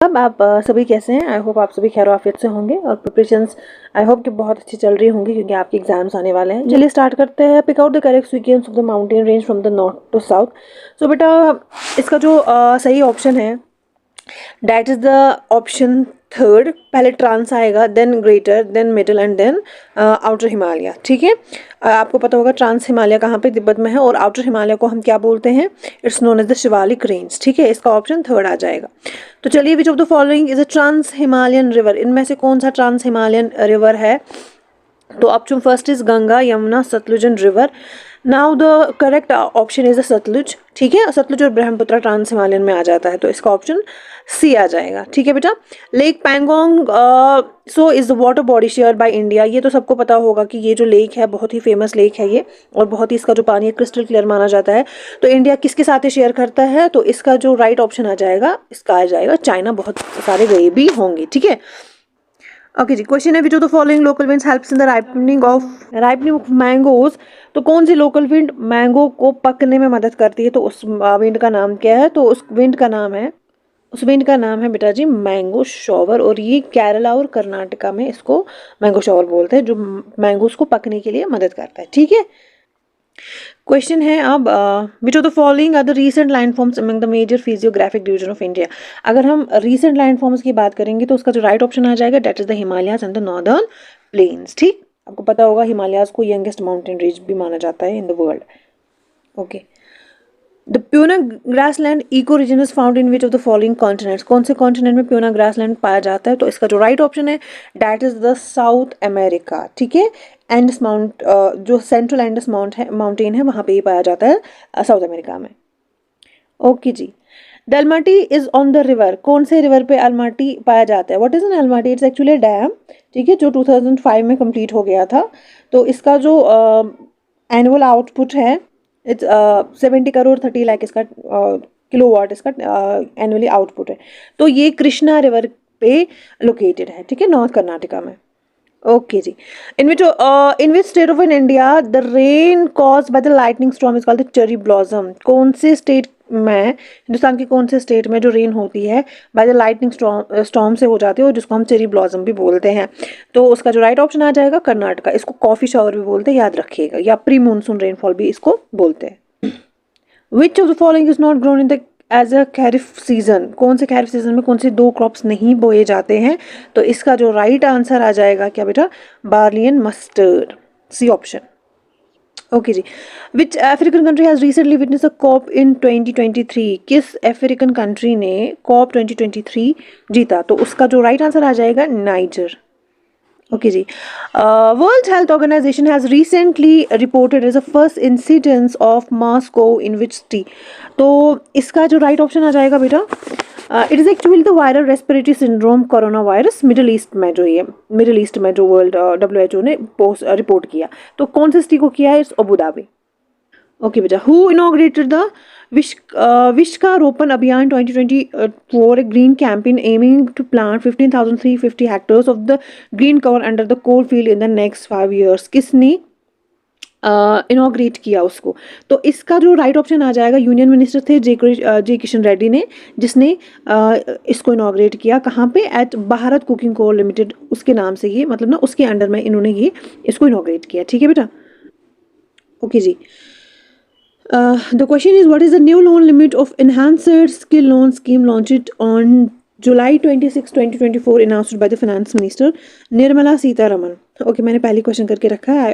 सब आप सभी कैसे हैं? आई होप आप सभी खैर आफियत से होंगे और प्रिपरेशंस आई होप कि बहुत अच्छी चल रही होंगी क्योंकि आपके एग्जाम्स आने वाले हैं। चलिए स्टार्ट करते हैं। Pick out the correct sequence of the mountain range from the north to south. So बेटा इसका जो सही ऑप्शन है that is the option third. पहले ट्रांस आएगा, then greater, then middle and then outer Himalaya. ठीक है, आपको पता होगा ट्रांस हिमालय कहाँ पे, तिब्बत में है, और आउटर हिमालय को हम क्या बोलते हैं? It's known as the Shivalik range. ठीक है, इसका ऑप्शन थर्ड आ जाएगा। तो चलिए, which of the following is a trans Himalayan river? इनमें से कौन सा ट्रांस हिमालयन रिवर है? तो option first is Ganga, Yamuna, Sutlej and river. Now the correct option is the Sutlej. ठीक है, सतलुज और ब्रह्मपुत्र ट्रांस हिमालयन में आ जाता है, तो इसका ऑप्शन सी आ जाएगा। ठीक है बेटा। Lake Pangong so is the water body share by India. ये तो सबको पता होगा कि ये जो लेक है बहुत ही फेमस लेक है ये, और बहुत ही इसका जो पानी है क्रिस्टल क्लियर माना जाता है। तो इंडिया किसके साथ शेयर करता है? तो इसका जो राइट ऑप्शन आ जाएगा, इसका आ जाएगा चाइना। बहुत सारे गए भी होंगे। ठीक है, ओके जी। क्वेश्चन है विच of the following local winds helps in the ripening of mangoes. तो कौन सी लोकल विंड मैंगो को पकने में मदद करती है? तो उस विंड का नाम क्या है? तो उस विंड का नाम है बेटा जी मैंगो शॉवर, और ये केरला और कर्नाटका में इसको मैंगो शॉवर बोलते हैं, जो मैंगोज को पकने के लिए मदद करता है। ठीक है, क्वेश्चन है अब which of the following are the recent land forms among the major physiographic division of India. अगर हम रीसेंट लैंड फॉर्म्स की बात करेंगे तो उसका जो राइट ऑप्शन आ जाएगा that is the Himalayas and the northern plains. ठीक, आपको पता होगा हिमालयाज को यंगेस्ट माउंटेन रेंज भी माना जाता है in the world. Okay, the Puna grassland eco region is found in which of the following continents. कौन से कॉन्टिनेंट में प्यूना ग्रासलैंड पाया जाता है? तो इसका जो राइट ऑप्शन है that is the South America. ठीक है, एंडस माउंट जो सेंट्रल एंडस माउंटेन है वहाँ पे ये पाया जाता है साउथ अमेरिका में। Okay ji. The Almatti is on the river. कौन से रिवर पे अलमाटी पाया जाता है? What is an Almatti? It's actually dam. ठीक है, जो 2005 में कंप्लीट हो गया था। तो इसका जो एनुअल आउटपुट है इट्स 70 करोड़ 30 लाख इसका किलोवाट इसका एनुअली आउटपुट है। तो ये कृष्णा रिवर पे लोकेटेड है। ठीक है, नॉर्थ कर्नाटका में। Okay ji. In which state of in India the rain cause by the lightning storm is called the cherry blossom. कौन से स्टेट में, हिंदुस्तान के कौन से स्टेट में जो रेन होती है बाय द लाइटनिंग स्टॉर्म से हो जाती है, और जिसको हम चेरी ब्लॉसम भी बोलते हैं? तो उसका जो राइट ऑप्शन आ जाएगा कर्नाटका। इसको कॉफी शावर भी बोलते हैं, याद रखिएगा, या प्री मानसून रेनफॉल भी इसको बोलते हैं। Which of the following is not grown in the as a kharif season. कौन से खरीफ सीजन में कौन से दो क्रॉप्स नहीं बोए जाते हैं? तो इसका जो राइट आंसर आ जाएगा क्या बेटा? Barley and mustard, C option. Okay ji. Which African country has recently witness a coup in 2023। किस अफ्रीकन कंट्री ने कॉप 2023 जीता? तो उसका जो राइट आंसर आ जाएगा Niger. Okay ji. World health organization has recently reported as a first incidence of Moscow in which city. तो इसका जो राइट ऑप्शन आ जाएगा बेटा, it is actually the viral respiratory syndrome corona virus. Middle east में जो वर्ल्ड WHO ने report किया। तो कौन से सिटी को किया है? It's Abu Dhabi. ओके बेटा। Who inaugurated the Vishwaropan Abhiyan 2024 green campaign aiming to plant 15,350 hectares of the green cover under the coal field in the next 5 years। किसने इनॉग्रेट किया उसको? तो इसका जो राइट ऑप्शन आ जाएगा, यूनियन मिनिस्टर थे जे किशन रेड्डी ने, जिसने इसको इनॉग्रेट किया। कहाँ पे? Eight Bharat cooking coal limited, उसके नाम से ये, मतलब ना उसके अंडर में इन्होंने ये इसको इनॉग्रेट किया। ठीक है बेटा। Okay ji. The question is, what is the new loan limit of enhanced skill loan scheme launched on July 26, 2024 announced by the finance minister Nirmala Sitharaman. Okay, मैंने पहली क्वेश्चन करके रखा है,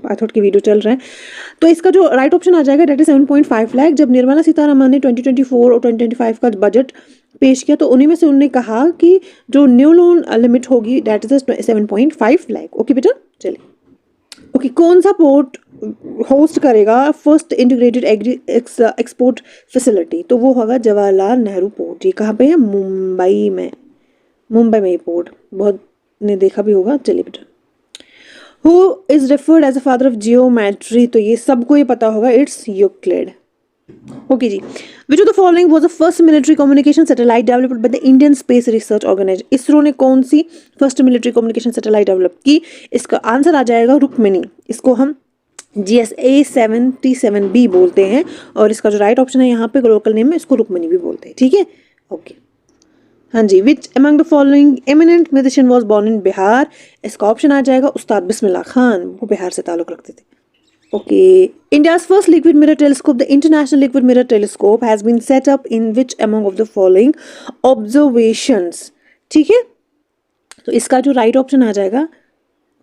आई थॉट की वीडियो चल रहा है। तो इसका जो राइट ऑप्शन आ जाएगा डेट इज 7.5 लाख। जब निर्मला सीतारमन ने 2024 और 2025 का बजट पेश किया तो उन्हीं में से उन्होंने कहा कि जो न्यू लोन लिमिट होगी डेट इज 7.5 लाख। ओके बेटा, चलिए। ओके, कौन सा पोर्ट होस्ट करेगा फर्स्ट इंटीग्रेटेड एक्सपोर्ट फैसिलिटी? तो वो होगा जवाहरलाल नेहरू पोर्ट। ये कहाँ पे है? मुंबई में ये पोर्ट बहुत ने देखा भी होगा। चलिए बेटा। Who is referred as a father of geometry? तो ये सबको ये पता होगा, it's Euclid. Okay ji. Which of the following was the first military communication satellite developed by the Indian Space Research Organisation. ISRO ने कौन सी first military communication satellite develop की? इसका आंसर आ जाएगा रुक्मिणी। इसको हम GSA-77B बोलते हैं, और इसका जो राइट ऑप्शन है यहाँ पे लोकल नेम में इसको रुक्मिणी भी बोलते हैं। ठीक है, ओके। हाँ ji, which among the following eminent musician was born in Bihar. इसका ऑप्शन आ जाएगा उस्ताद बिस्मिल्लाह खान, वो बिहार से ताल्लुक रखते थे। Okay, India's first liquid mirror telescope the international liquid mirror telescope has been set up in which among of the following observations. ठीक है, तो इसका जो राइट ऑप्शन आ जाएगा,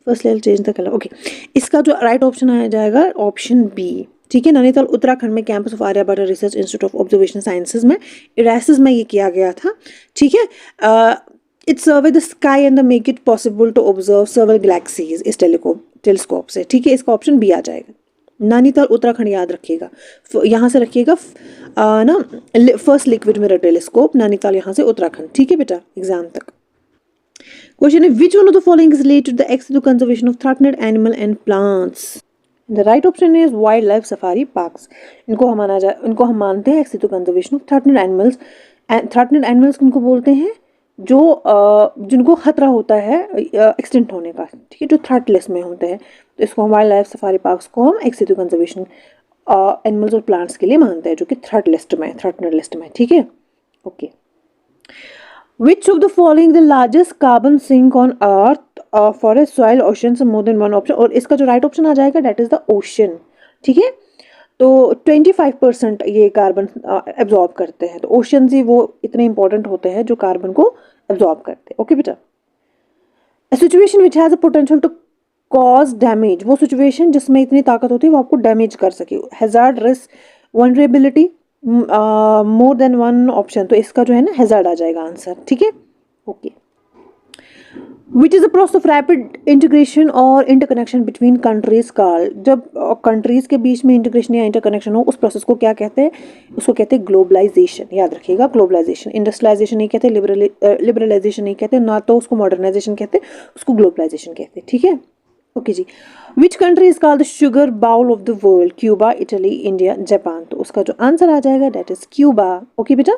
first level change the colour, okay, इसका जो राइट ऑप्शन आ जाएगा ऑप्शन बी। ठीक है, नैनीताल उत्तराखंड में campus of Aryabhatta research institute of observation sciences में इरासिस में ये किया गया था। ठीक है, it's survey the sky and the make it possible to observe several galaxies इस टेलीस्कोप से। ठीक है, इसका ऑप्शन बी आ जाएगा, नैनीताल उत्तराखंड याद रखिएगा, यहाँ से रखिएगा ना, first liquid mirror telescope Nainital, यहाँ से उत्तराखंड। ठीक है बेटा, एग्जाम तक। Question is, which one of the following is related to the extensive conservation of threatened animal and plants? The right option is wildlife safari parks. इनको हम मानते हैं extensive conservation of threatened animals. Threatened animals किनको बोलते हैं? जो जिनको खतरा होता है एक्सटेंट होने का, ठीक है, जो थ्रेटलेस में होते हैं, तो इसको हम वाइल्ड लाइफ सफारी पार्क्स को हम एक्सटेंसिव कंजर्वेशन एनिमल्स और प्लांट्स के लिए मानते हैं, जो कि थ्रेटनेड लिस्ट में। ठीक है, okay. Which of the following the largest carbon sink on earth forest soil oceans more than one option? और इसका जो राइट ऑप्शन आ जाएगा that is the ocean। ठीक है, तो 25% ये कार्बन एब्जॉर्ब करते हैं, तो ओशंस ही वो इतने इंपॉर्टेंट होते हैं जो कार्बन को एब्जॉर्ब करते हैं। ओके बेटा, a situation which has a potential to cause damage, वो सिचुएशन जिसमें इतनी ताकत होती है वो आपको डैमेज कर सके, हैजार्ड, रिस्क, वनरेबिलिटी, मोर देन वन ऑप्शन, तो इसका जो है ना हैजार्ड आ जाएगा आंसर। ठीक है, okay. Which is the process of rapid integration और इंटरकनेक्शन बिटवीन कंट्रीज कॉल्ड, जब कंट्रीज के बीच में इंटीग्रेशन या इंटरकनेक्शन हो उस प्रोसेस को क्या कहते हैं? उसको कहते हैं ग्लोबलाइजेशन, याद रखिएगा, ग्लोबलाइजेशन। इंडस्ट्रियलाइजेशन नहीं कहते, लिबरलाइजेशन नहीं कहते, ना तो उसको मॉडर्नाइजेशन कहते, उसको ग्लोबलाइजेशन कहते हैं। ठीक है, okay ji. Which country is called the sugar bowl of the world? Cuba, Italy, India, Japan, तो उसका जो आंसर आ जाएगा दैट इज क्यूबा। ओके बेटा।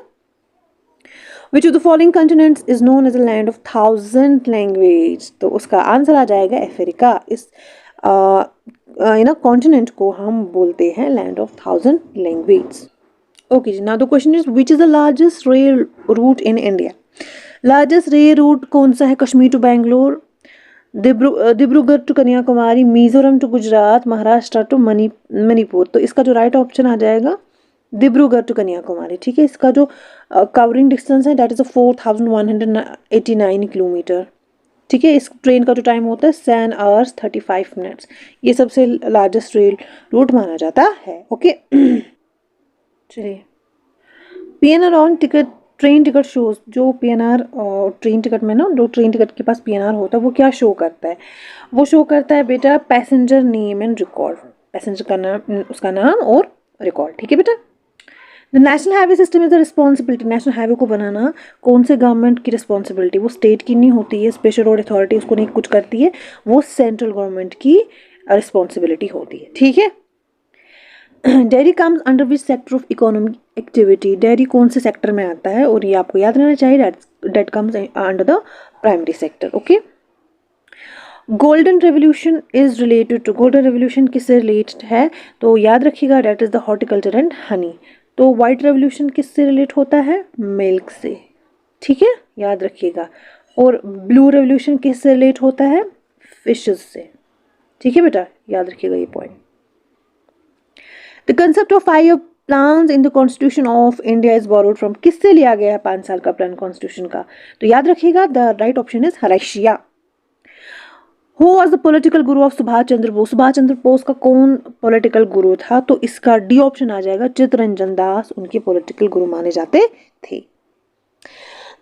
Which of the following continents is known as a land of 1000 language? तो उसका answer आ जाएगा अफ्रीका। इस कॉन्टिनेंट को हम बोलते हैं लैंड ऑफ 1000 लैंग्वेज। ओके जी, now the question is which is the largest rail route in India? Largest rail route कौन सा है? Kashmir to Bangalore, Dibrugarh to Kanyakumari, Mizoram to Gujarat, Maharashtra to Manipur, तो इसका जो राइट ऑप्शन आ जाएगा डिब्रूगढ़ टू कन्याकुमारी। ठीक है, इसका जो कवरिंग डिस्टेंस है दैट इज 4189 किलोमीटर। ठीक है, इस ट्रेन का जो टाइम होता है 7 hours 35 minutes। ये सबसे लार्जेस्ट रेल रूट माना जाता है। ओके चलिए, PNR on ticket, train ticket shows, जो पीएनआर ट्रेन टिकट में ना, जो ट्रेन टिकट के पास पीएनआर होता है वो क्या शो करता है? वो शो करता है बेटा passenger name and record, passenger का नाम, उसका नाम और रिकॉर्ड। ठीक है बेटा। The national highway system is the responsibility, national highway को बनाना कौन से गवर्नमेंट की रिस्पॉन्सिबिलिटी? वो स्टेट की नहीं होती है, स्पेशल रोड अथॉरिटी उसको नहीं कुछ करती है, वो सेंट्रल गवर्नमेंट की रिस्पॉन्सिबिलिटी होती है। ठीक है। Dairy comes under which sector of economic activity? Dairy कौन से सेक्टर में आता है? और ये आपको याद रहना चाहिए, that comes under the primary sector. Okay. Golden revolution is related to, golden revolution किससे रिलेटेड है? तो याद रखिएगा that is the horticulture and honey. तो वाइट रेवोल्यूशन किससे रिलेट होता है? मिल्क से। ठीक है, याद रखिएगा। और ब्लू रेवोल्यूशन किससे रिलेट होता है? फिशेस से। ठीक है बेटा, याद रखिएगा ये point. The concept of 5 plans in the constitution of India is borrowed from, किससे लिया गया है 5 साल का प्लान कॉन्स्टिट्यूशन का? तो याद रखिएगा द राइट ऑप्शन इज हराशिया। Who was the political guru of Subhash Chandra Bose? Subhash Chandra Bose का कौन पॉलिटिकल गुरु था? तो इसका डी ऑप्शन आ जाएगा चित्तरंजन दास, उनके पॉलिटिकल गुरु माने जाते थे।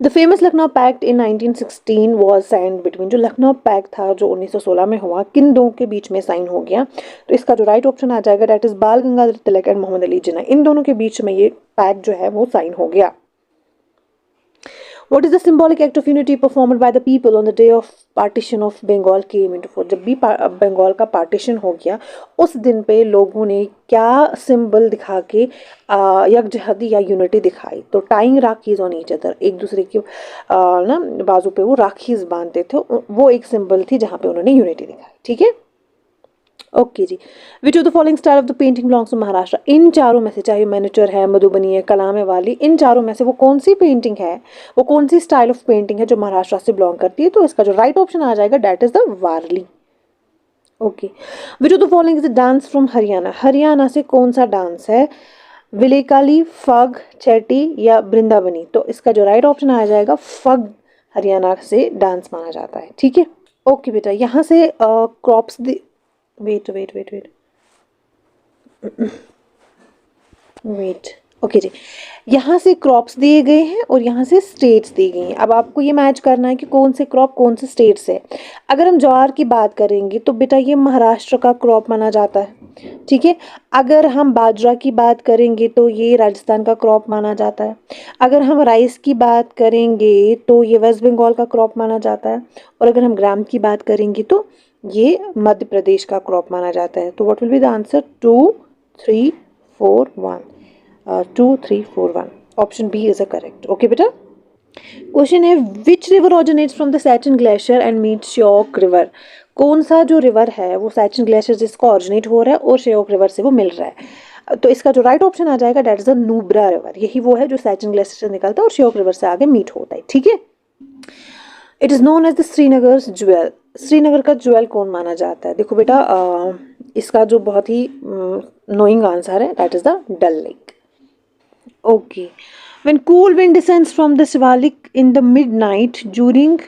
The famous Lucknow pact in 1916 was signed between, जो लखनऊ पैक्ट था जो 1916 में हुआ, किन दो के बीच में साइन हो गया? तो इसका जो राइट ऑप्शन आ जाएगा दैट इज बाल गंगाधर तिलक एंड मोहम्मद अली जिन्ना, इन दोनों के बीच में ये पैक्ट जो है वो साइन हो गया। What is the symbolic act of unity performed by the people on the day of partition of Bengal came into force? जब भी बंगाल का पार्टीशन हो गया उस दिन पे लोगों ने क्या सिंबल दिखा के यकजहती या यूनिटी दिखाई? तो tying rakhis on each other, एक दूसरे की ना बाजू पे वो राखीज बांधते थे, वो एक सिंबल थी जहाँ पे उन्होंने यूनिटी दिखाई। ठीक है, okay ji. Which of the following style of the painting belongs to Maharashtra? इन चारों में से, चाहे मिनिएचर है, मधुबनी है, कलाम है, वाली, इन चारों में से वो कौन सी पेंटिंग है, वो कौन सी स्टाइल ऑफ पेंटिंग है जो महाराष्ट्र से बिलोंग करती है? तो इसका जो राइट ऑप्शन आ जाएगा that is the Warli. Okay. Which of the following is the dance from Haryana? Haryana से कौन सा डांस है? विलेकाली, फग, चैटी या वृंदावनी? तो इसका जो राइट ऑप्शन आ जाएगा फग, हरियाणा से डांस माना जाता है। ठीक है। ओके बेटा, यहाँ से crops wait wait wait wait wait okay जी। यहाँ से क्रॉप्स दिए गए हैं और यहाँ से स्टेट्स दी गई हैं। अब आपको ये मैच करना है कि कौन से क्रॉप कौन से स्टेट्स है। अगर हम ज्वार की बात करेंगे तो बेटा ये महाराष्ट्र का क्रॉप माना जाता है। ठीक है। अगर हम बाजरा की बात करेंगे तो ये राजस्थान का क्रॉप माना जाता है। अगर हम राइस की बात करेंगे तो ये वेस्ट बंगाल का क्रॉप माना जाता है। और अगर हम ग्राम की बात करेंगे तो ये मध्य प्रदेश का क्रॉप माना जाता है। तो what will be the answer? 2 3 4 1। 2 3 4 1। Option B is a correct. Okay बेटा। क्वेश्चन है which river originates from the Siachen glacier and meets Shyok river? कौन सा जो रिवर है वो सैचिन ग्लेशियर जिसका ऑरिजिनेट हो रहा है और श्योक रिवर से वो मिल रहा है? तो इसका जो राइट ऑप्शन आ जाएगा that is the Nubra river. यही वो है जो सैचिन ग्लेशियर से निकलता है और श्योक रिवर से आगे मीट होता है। ठीक है। It is known as the Srinagar jewel. Srinagar का ज्वेल कौन माना जाता है? देखो बेटा, इसका जो बहुत ही नोइंग आंसर है that is the Dal lake. Okay. When cool wind descends from the Shivalik in the midnight during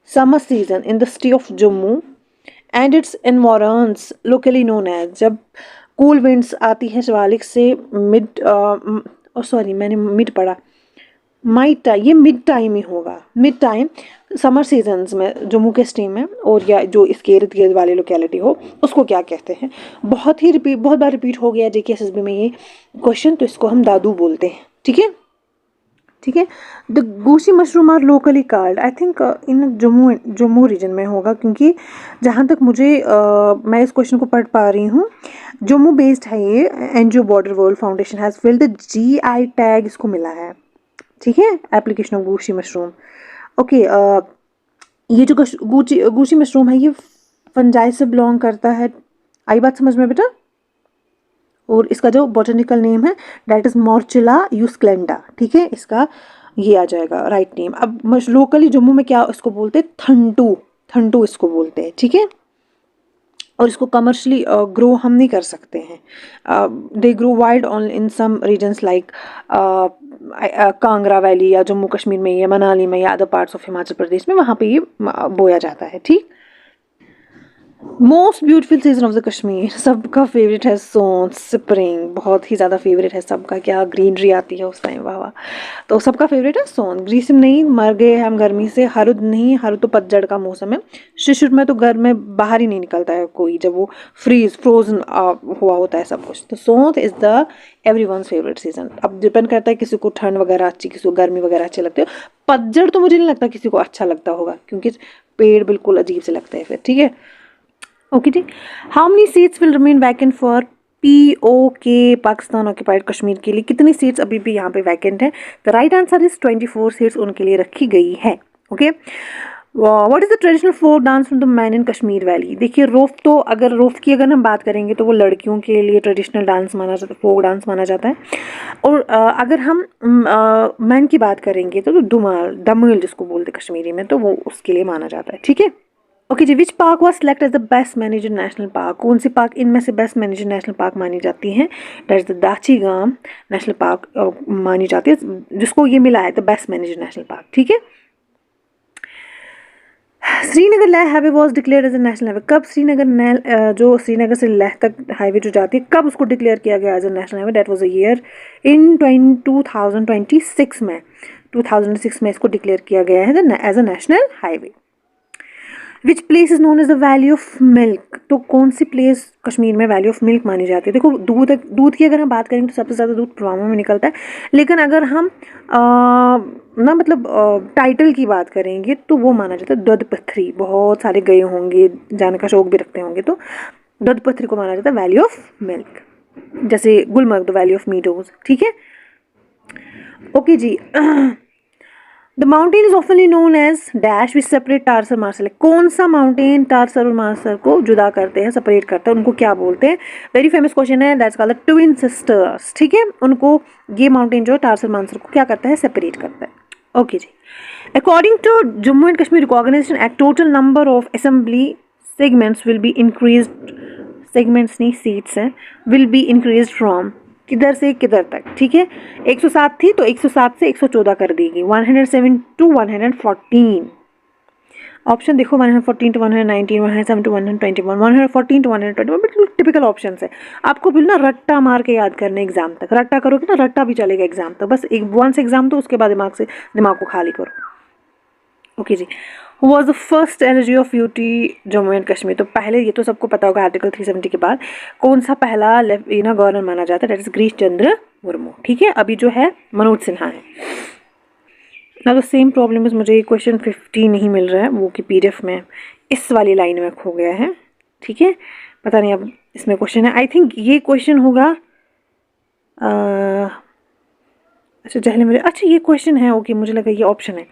summer season in the state of Jammu and its environs locally known as, जब कूल विंड्स आती है शिवालिक से mid sorry मैंने mid पढ़ा, might time, ये mid time ही होगा। Mid time summer seasons में जम्मू के स्टेट में, और या जो इसके इर्द गिर्द वाली लोकेलिटी हो उसको क्या कहते हैं? बहुत बार रिपीट हो गया JKSSB में ये क्वेश्चन, तो इसको हम दादू बोलते हैं। ठीक है। ठीक है। The gucchi mushroom are locally called, I think in Jammu region में होगा, क्योंकि जहाँ तक मुझे मैं इस क्वेश्चन को पढ़ पा रही हूँ, जम्मू बेस्ड है ये। NGO border world foundation has filed the GI tag इसको मिला है। ठीक है। Application of gucchi mushroom. Okay. ये जो गूसी मशरूम है ये फंजाई से बिलोंग करता है। आई बात समझ में बेटा? और इसका जो बॉटनिकल नेम है डेट इज मॉर्चुला यूस्क्लेंडा। ठीक है। इसका ये आ जाएगा राइट नेम। अब लोकली जम्मू में क्या इसको बोलते हैं? थंटू इसको बोलते हैं। ठीक है। और इसको कमर्शली ग्रो हम नहीं कर सकते हैं। They grow wild on in some regions like Kangra valley या जम्मू कश्मीर में या मनाली में या other parts of Himachal Pradesh में, वहाँ पे ये बोया जाता है। ठीक। Most beautiful season of the Kashmir, सबका फेवरेट है सोन, स्प्रिंग, बहुत ही ज़्यादा फेवरेट है सबका। क्या ग्रीनरी आती है उस टाइम, वाह वाह। तो सबका फेवरेट है सोन। ग्रीष्म नहीं, मर गए हम गर्मी से। हरुद नहीं, हरुद तो पतझड़ का मौसम है। शिशिर में तो घर में बाहर ही नहीं निकलता है कोई, जब वो फ्रोजन हुआ होता है सब कुछ। तो sun is the everyone's favourite season. अब डिपेंड करता है किसी को ठंड वगैरह अच्छी, किसी को गर्मी वगैरह अच्छे लगते हो। पतझड़ तो मुझे नहीं लगता किसी को अच्छा लगता होगा, क्योंकि पेड़ बिल्कुल अजीब से लगते हैं फिर। ठीक है। ओके जी। How many seats will remain vacant for POK, Pakistan occupied Kashmir के लिए? कितनी सीट्स अभी भी यहाँ पे वैकेंट है? The right answer is 24 seats उनके लिए रखी गई है। Okay. What is the traditional folk dance from the man in Kashmir valley? देखिए रोफ, तो अगर रोफ की अगर हम बात करेंगे तो वो लड़कियों के लिए ट्रेडिशनल डांस माना जाता है, फोक डांस माना जाता है। और अगर हम मैन की बात करेंगे तो दमल जिसको बोलते कश्मीरी में, तो वो उसके लिए माना जाता है। ठीक है। Okay ji. Which park was select as the best manager national park? कौन सी पार्क इनमें से बेस्ट मैनेजर नेशनल पार्क मानी जाती है? दैट इज द दाची गाम नेशनल पार्क मानी जाती है, जिसको ये मिला है the best manager national park. ठीक है। Srinagar Leh highway was declare as a national highway? कब श्रीनगर जो श्रीनगर से लेह तक हाईवे जो जाती है, कब उसको डिक्लेयर किया गया as a national highway? That was a year in 2026 में। 2006 में इसको डिक्लेयर किया गया है as a national highway. Which place is known as the valley of milk? तो कौन सी प्लेस कश्मीर में वैली ऑफ मिल्क मानी जाती है? देखो दूध की अगर हम बात करेंगे तो सबसे ज़्यादा दूध पुलवामा में निकलता है, लेकिन अगर हम टाइटल की बात करेंगे तो वो माना जाता है दुध पथरी। बहुत सारे गए होंगे, जाने का शौक भी रखते होंगे, तो दुध पथरी को माना जाता है वैली ऑफ मिल्क। जैसे Gulmarg the valley of meadows. ठीक है। Okay ji. The mountain is ऑफनली known as dash which separate Tarsar Marsar. कौन सा माउंटेन टार्सर और मार्सर को जुदा करते हैं, सेपरेट करते हैं, उनको क्या बोलते हैं? वेरी फेमस क्वेश्चन है, that's called the twin sisters. ठीक है, उनको ये माउंटेन जो है टार्सर मार्सर को क्या करता है, सेपरेट करता है। ओके जी। According to Jammu and Kashmir organisation act, total number of assembly segments will be increased, segments नहीं सीट्स हैं, विल बी इंक्रीज्ड फ्रॉम किधर से किधर तक? ठीक है, 107 थी तो 107 से 114 कर देगी, 107 टू 114। ऑप्शन देखो, 114 टू 119, 107 टू 121, 114 टू 121, बिल्कुल टिपिकल ऑप्शन है। आपको बिल्कुल ना रट्टा मार के याद करने एग्जाम तक, रट्टा करोगे ना रट्टा भी चलेगा एग्जाम तक, बस एक वंस एग्जाम तो उसके बाद दिमाग को खाली करो। ओके जी। Who was the first LG of UT Jammu and Kashmir? तो पहले, ये तो सबको पता होगा, आर्टिकल 370 के बाद कौन सा पहला गवर्नर माना जाता है? That is Girish Chandra Murmu. ठीक है, अभी जो है मनोज सिन्हा है ना। तो सेम प्रॉब्लम इज, मुझे क्वेश्चन 50 नहीं मिल रहा है, वो कि PDF में इस वाली लाइन में खो गया है। ठीक है, पता नहीं अब इसमें क्वेश्चन है, आई थिंक ये क्वेश्चन होगा अच्छा जहलम वैली, अच्छा ये क्वेश्चन है। ओके, मुझे लगा ये ऑप्शन है।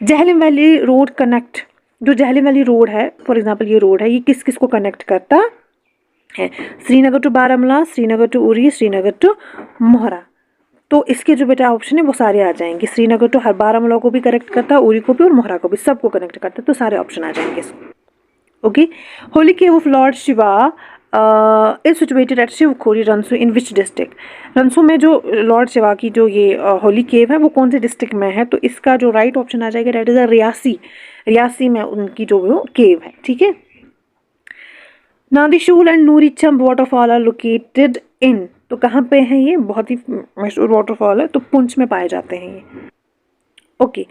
जहलम वैली रोड कनेक्ट, जो जहलम वैली रोड है, फॉर एग्जांपल ये रोड है, ये किस किस को कनेक्ट करता है? Srinagar to Baramulla, Srinagar to Uri, Srinagar to Mohra. तो इसके जो बेटा ऑप्शन है वो सारे आ जाएंगे। श्रीनगर टू हर बारामूला को भी कनेक्ट करता है, उरी को भी और मोहरा को भी, सबको कनेक्ट करता है, तो सारे ऑप्शन आ जाएंगे इसको। Okay, holy cave of lord Shiva is situated at Shivkhori Ransoo in which district? Ransoo में जो लॉर्ड शिवा की जो ये होली केव है वो कौन से डिस्ट्रिक्ट में है? तो इसका जो राइट ऑप्शन आ जाएगा दैट इज रियासी, रियासी में उनकी जो वो केव है। ठीक है, Nadishool and Noorichham waterfall are located in, तो कहाँ पे है ये? बहुत ही मशहूर वाटरफॉल है, तो पुंछ में पाए जाते हैं ये। Okay,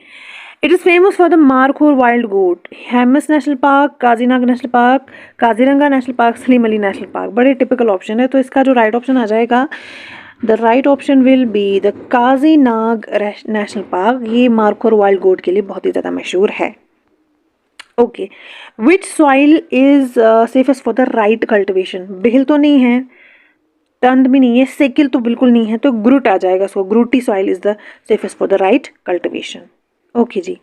it is famous for the markhor wild goat, Hemis national park, Kazinag national park, Kaziranga national park, Salim Ali national park. बड़े टिपिकल ऑप्शन है, तो इसका जो राइट ऑप्शन आ जाएगा, the right option will be the Kazinag national park. ये मारखोर वाइल्ड गोट के लिए बहुत ही ज़्यादा मशहूर है। Okay, which soil is safest for the right cultivation? बिहिल तो नहीं है, टंड भी नहीं है, सेकिल तो बिल्कुल नहीं है, तो ग्रूट आ जाएगा इसको। Gurti soil is the safest for the right cultivation. Okay जी।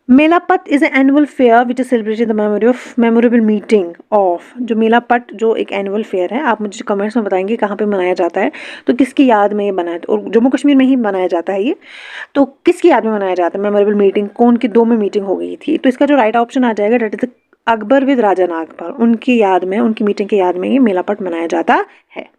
Melapat is an annual fair which is celebrated the memory of memorable meeting of. जो मेलापट जो एक एनुअल फेयर है, आप मुझे कमेंट्स में बताएंगे कहाँ पे मनाया जाता है, तो किसकी याद में ये बनाया, और जम्मू कश्मीर में ही मनाया जाता है ये, तो किसकी याद में मनाया जाता है? मेमोरेबल मीटिंग कौन की 2 में मीटिंग हो गई थी? तो इसका जो राइट ऑप्शन आ जाएगा दैट इज अकबर विद राजा नागपाल, उनकी याद में, उनकी मीटिंग की याद में ये मेलापट मनाया जाता है।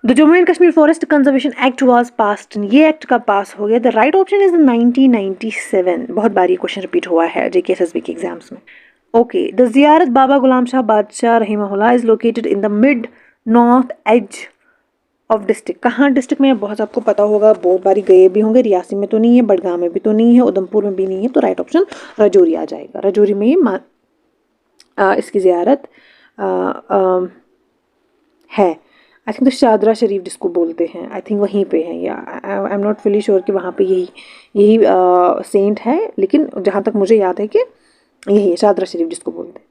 The Jammu and Kashmir forest conservation act was passed, ये एक्ट कब पास हो गया? The right option is 1997। बहुत बार ये क्वेश्चन रिपीट हुआ है JKSSB के एग्जाम्स में। ओके, द जियारत बाबा गुलाम शाह बादशाह रहीमहुल्लाह is located in the mid north edge of district. कहाँ डिस्ट्रिक्ट में? बहुत आपको पता होगा, बहुत बारी गए भी होंगे। रियासी में तो नहीं है, बडगाम में भी तो नहीं है, उधमपुर में भी नहीं है, तो राइट ऑप्शन राजौरी आ जाएगा। राजौरी में इसकी जियारत है। आई थिंक तो शादरा शरीफ जिसको बोलते हैं, आई थिंक वहीं पे है, या I am not fully sure कि वहाँ पे यही सेंट है, लेकिन जहाँ तक मुझे याद है कि यही है शादरा शरीफ जिसको बोलते हैं।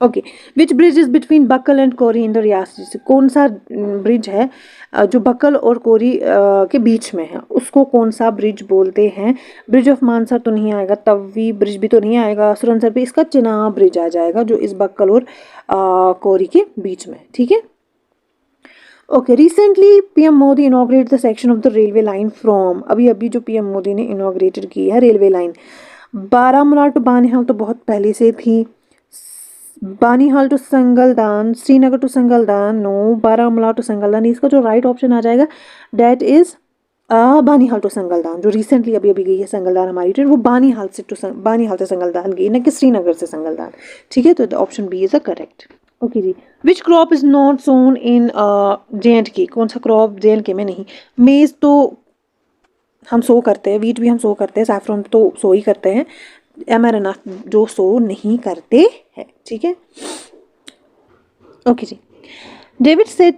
Okay, which bridge is between Bakkal and Kauri in the Reasi? कौन सा ब्रिज है जो बक्कल और कोरी के बीच में है, उसको कौन सा ब्रिज बोलते हैं? ब्रिज ऑफ मानसर तो नहीं आएगा, तवी ब्रिज भी तो नहीं आएगा, सुरनसर पे इसका चिनाब ब्रिज आ जाएगा जो इस बक्कल और कोरी के बीच में। ठीक है, okay, recently PM Modi inaugurate the section of the railway line from, अभी जो PM मोदी ने इनॉग्रेटेड की है railway line, Baramulla to Banihal तो बहुत पहले से थी, Banihal to Sangaldan, Srinagar to Sangaldan no, Baramulla to Sangaldan. इसका जो राइट ऑप्शन आ जाएगा that is Banihal to Sangaldan. जो रिसेंटली अभी गई है संगलदान हमारी ट्रेन, वो बानीहाल से संगलदान गई, न कि श्रीनगर से संगलदान। ठीक है, तो option B is the correct. Okay ji. Which crop is not sown in JNK? कौन सा क्रॉप JNK में नहीं? मेज तो हम सो करते हैं, वीट भी हम सो करते हैं, सैफरन तो सो ही करते हैं, एमरनाथ जो सो नहीं करते हैं। ठीक है, ओके जी। David said